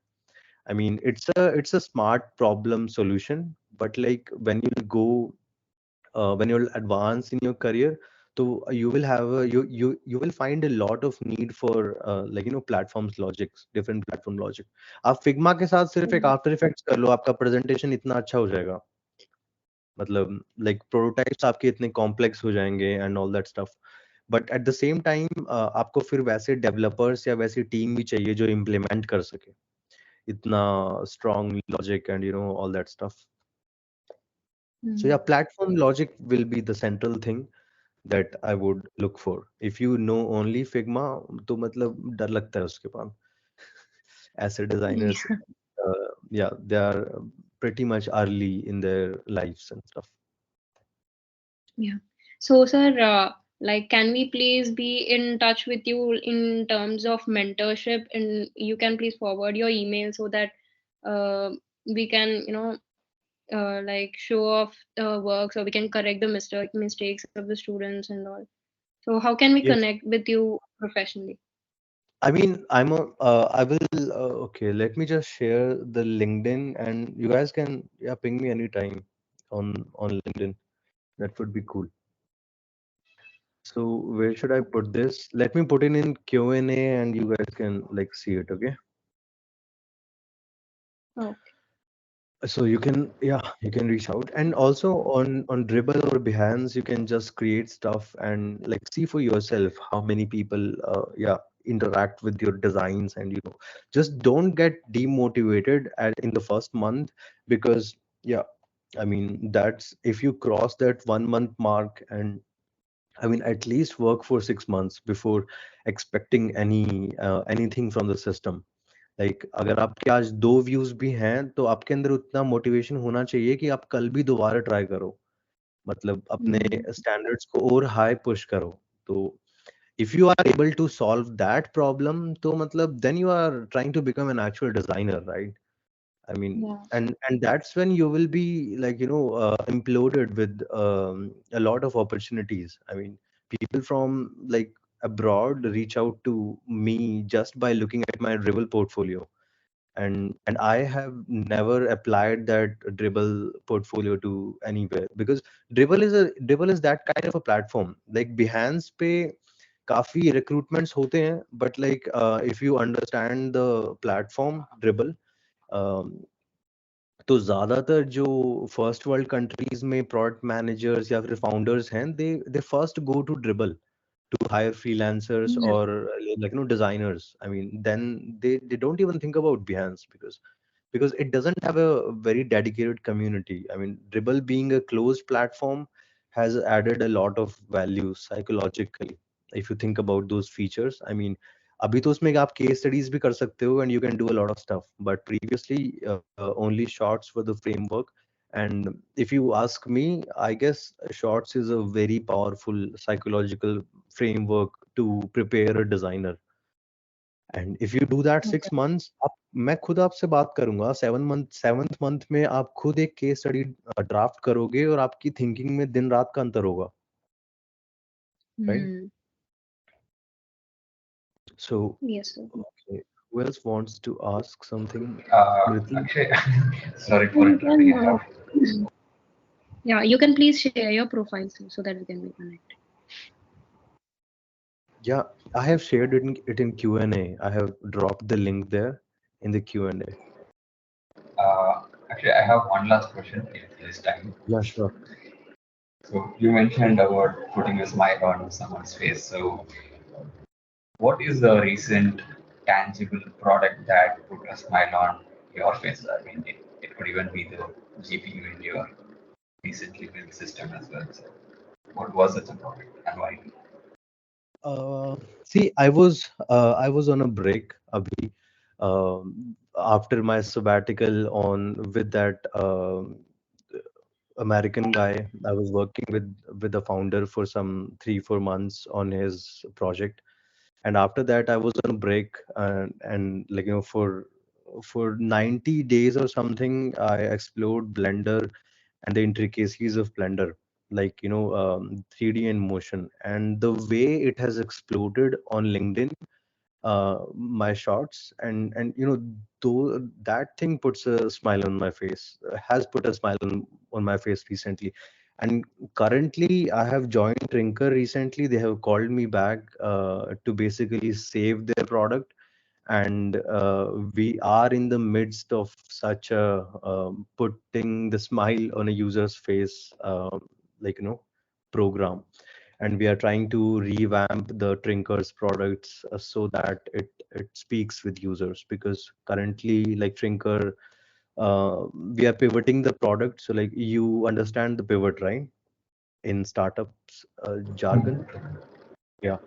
[SPEAKER 1] I mean, it's a smart problem solution, but like when you'll advance in your career, so you will have you will find a lot of need for platforms logics, different platform logic. आप Figma के साथ सिर्फ एक after effects कर लो, आपका presentation इतना अच्छा हो जाएगा, मतलब लाइक प्रोटोटाइप्स आपके इतने कॉम्प्लेक्स हो जाएंगे and all that stuff. But at the same time आपको फिर वैसे डेवलपर्स या वैसी टीम भी चाहिए जो इम्प्लीमेंट कर सके इतना strong logic and all that stuff. So yeah, platform logic will be the central thing that I would look for. If you know only Figma, तो मतलब डर लगता है उसके बाद. As a designers,
[SPEAKER 3] Yeah.
[SPEAKER 1] yeah, they are pretty much early in their lives and stuff.
[SPEAKER 3] Yeah. So, sir, like, can we please be in touch with you in terms of mentorship? And you can please forward your email so that uh, we can, like show off work, so we can correct the mistakes of the students and all. So, how can we
[SPEAKER 1] Yes.
[SPEAKER 3] connect with you professionally?
[SPEAKER 1] I mean, I will, okay, let me just share the LinkedIn and you guys can, yeah, ping me anytime on LinkedIn. That would be cool. So where should I put this? Let me put it in Q&A and you guys can like see it, okay?
[SPEAKER 3] Oh,
[SPEAKER 1] So you can, yeah, you can reach out. And also on Dribble or Behance, you can just create stuff and like see for yourself how many people, yeah, interact with your designs. And just don't get demotivated in the first month, because yeah, I mean, that's if you cross that 1 month mark, and I mean, at least work for 6 months before expecting anything from the system. Like अगर आपके आज 2 views भी हैं, तो आपके अंदर उतना motivation होना चाहिए कि आप कल भी दोबारा ट्राई करो, मतलब अपने
[SPEAKER 3] mm,
[SPEAKER 1] स्टैंडर्ड्स को और हाई पुश करो. तो if you are able to solve that problem, तो मतलब then you are trying to become an actual designer, right? I mean,
[SPEAKER 3] yeah.
[SPEAKER 1] and that's when you will be like imploded with a lot of opportunities. I mean, people from like abroad reach out to me just by looking at my Dribble portfolio, and I have never applied that Dribble portfolio to anywhere, because Dribble is that kind of a platform. Like Behance पे काफी recruitments होते हैं, but like if you understand the platform Dribble, um, तो ज्यादातर जो first world countries में product managers या फिर फाउंडर्स हैं, they first go to Dribbble to hire freelancers
[SPEAKER 3] Yeah.
[SPEAKER 1] or designers. I mean, then they don't even think about Behance, because it doesn't have a very dedicated community. I mean, Dribble being a closed platform has added a lot of value psychologically, if you think about those features. I mean, अभी तो उसमें आप case studies भी कर सकते हो and you can do a lot of stuff, but previously only shorts were the framework. And if you ask me, I guess shorts is a very powerful psychological framework to prepare a designer. And if you do that
[SPEAKER 3] Okay.
[SPEAKER 1] 6 months, आप मैं खुद आपसे बात करूंगा 7th month में आप खुद एक केस स्टडी ड्राफ्ट करोगे और आपकी थिंकिंग में दिन रात का अंतर होगा, right?
[SPEAKER 3] Hmm.
[SPEAKER 1] So
[SPEAKER 3] Yes, sir.
[SPEAKER 1] okay, who else wants to ask something? Smriti?
[SPEAKER 4] Akshay, sorry
[SPEAKER 3] So
[SPEAKER 4] for
[SPEAKER 3] you
[SPEAKER 4] interrupting.
[SPEAKER 3] can, yeah, you can please share your profile, sir, so that we can be connected.
[SPEAKER 1] Yeah, I have shared it in Q&A. I have dropped the link there in the Q&A.
[SPEAKER 4] Actually, I have one last question if this time.
[SPEAKER 1] Yeah, sure.
[SPEAKER 4] So you mentioned about putting a smile on someone's face. So what is the recent tangible product that put a smile on your face? I mean, it could even be the GPU in your recently built system as well. So what was such a product and why?
[SPEAKER 1] See, I was on a break, Abhi, after my sabbatical on with that American guy. I was working with the founder for some 3-4 months on his project, and after that, I was on a break, and like for 90 days or something, I explored Blender and the intricacies of Blender, like 3D in motion, and the way it has exploded on LinkedIn. my shots, and though that thing puts a smile on my face, has put a smile on my face recently. And currently I have joined Trinkerr recently. They have called me back to basically save their product, and we are in the midst of such a putting the smile on a user's face, program. And we are trying to revamp the Trinker's products so that it speaks with users, because currently, like Trinkerr, we are pivoting the product. So like, you understand the pivot, right, in startups jargon? Yeah.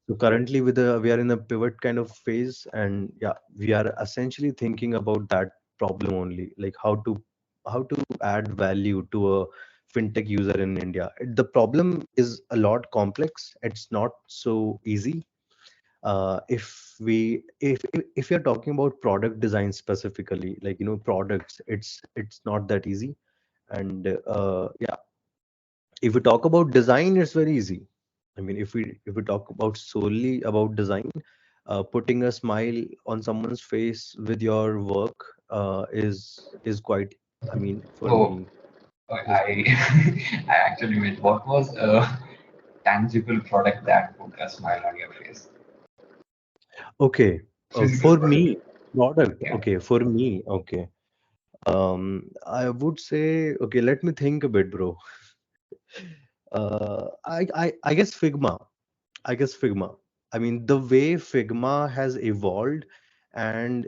[SPEAKER 1] So currently we are in a pivot kind of phase, and yeah, we are essentially thinking about that problem only, like how to add value to a fintech user in India. The problem is a lot complex. It's not so easy. If you're talking about product design specifically, like products, it's not that easy. And yeah, if we talk about design, it's very easy. I mean, if we talk about solely about design, putting a smile on someone's face with your work is quite. I mean, for
[SPEAKER 4] Oh,
[SPEAKER 1] me, is
[SPEAKER 4] I I actually meant, what was a tangible product that put a smile on your face?
[SPEAKER 1] okay.
[SPEAKER 4] Physical
[SPEAKER 1] For
[SPEAKER 4] product.
[SPEAKER 1] me, product.
[SPEAKER 4] Yeah.
[SPEAKER 1] Okay, for me, okay. I would say, okay. Let me think a bit, bro. I guess Figma. I guess Figma. I mean, the way Figma has evolved and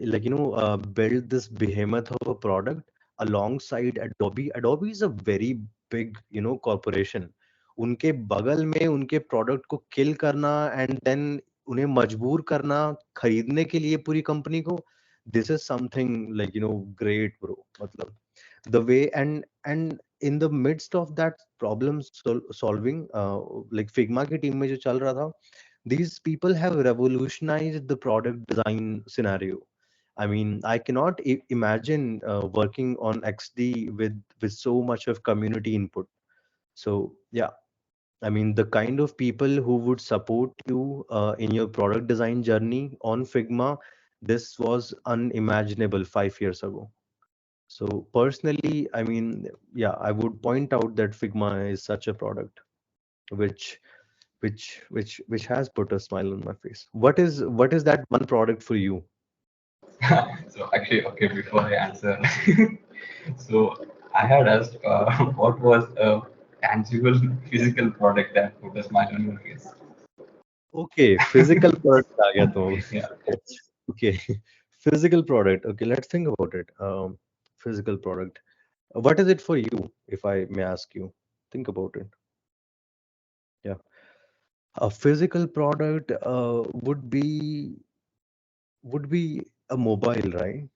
[SPEAKER 1] built this behemoth of a product alongside Adobe. Adobe is a very big, corporation. उनके बगल में उनके product को किल करना and then उन्हें मजबूर करना खरीदने के लिए पूरी कंपनी को, this is something like great bro. मतलब the way, and in the midst of that problem solving, like Figma की टीम में जो चल रहा था, these people have revolutionized the product design scenario. I mean, I cannot imagine working on XD with so much of community input. So yeah, I mean, the kind of people who would support you in your product design journey on Figma, this was unimaginable 5 years ago. So personally, I mean, yeah, I would point out that Figma is such a product which which has put a smile on my face. What is that one product for you?
[SPEAKER 4] So actually, okay, before I answer, so I had asked, what was a tangible physical product that put a smile on your face?
[SPEAKER 1] Okay, physical product आ गया तुम.
[SPEAKER 4] Yeah.
[SPEAKER 1] Okay, physical product. Okay, let's think about it. Physical product. What is it for you, if I may ask you? Think about it. Yeah, a physical product would be a mobile, right?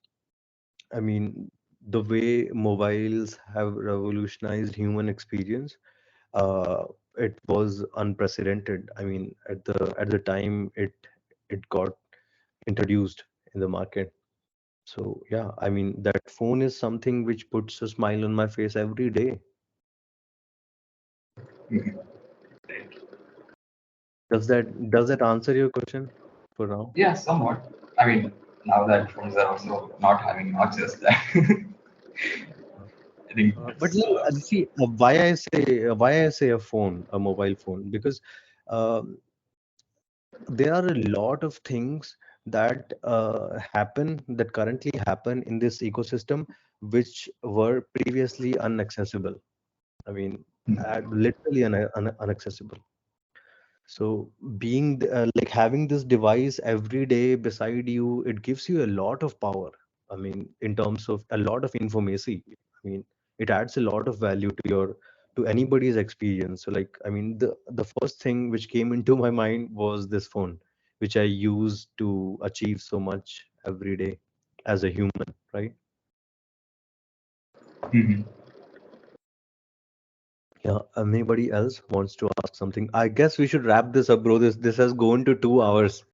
[SPEAKER 1] I mean, the way mobiles have revolutionized human experience, uh, it was unprecedented. I mean, at the time it got introduced in the market. So yeah, I mean, that phone is something which puts a smile on my face every day.
[SPEAKER 4] Mhm.
[SPEAKER 1] Does that answer your question for now?
[SPEAKER 4] Yeah, somewhat. I mean, now that phones are also not having notches, that I think
[SPEAKER 1] But
[SPEAKER 4] that's
[SPEAKER 1] see, why I say a phone, a mobile phone, because um there are a lot of things that currently happen in this ecosystem which were previously inaccessible. I mean, literally inaccessible. So like having this device every day beside you, it gives you a lot of power. I mean, in terms of a lot of information. I mean, it adds a lot of value to anybody's experience. So like, I mean, the first thing which came into my mind was this phone, which I use to achieve so much every day as a human, right?
[SPEAKER 4] Mhm.
[SPEAKER 1] Yeah. Anybody else wants to ask something? I guess we should wrap this up, bro. This has gone to 2 hours.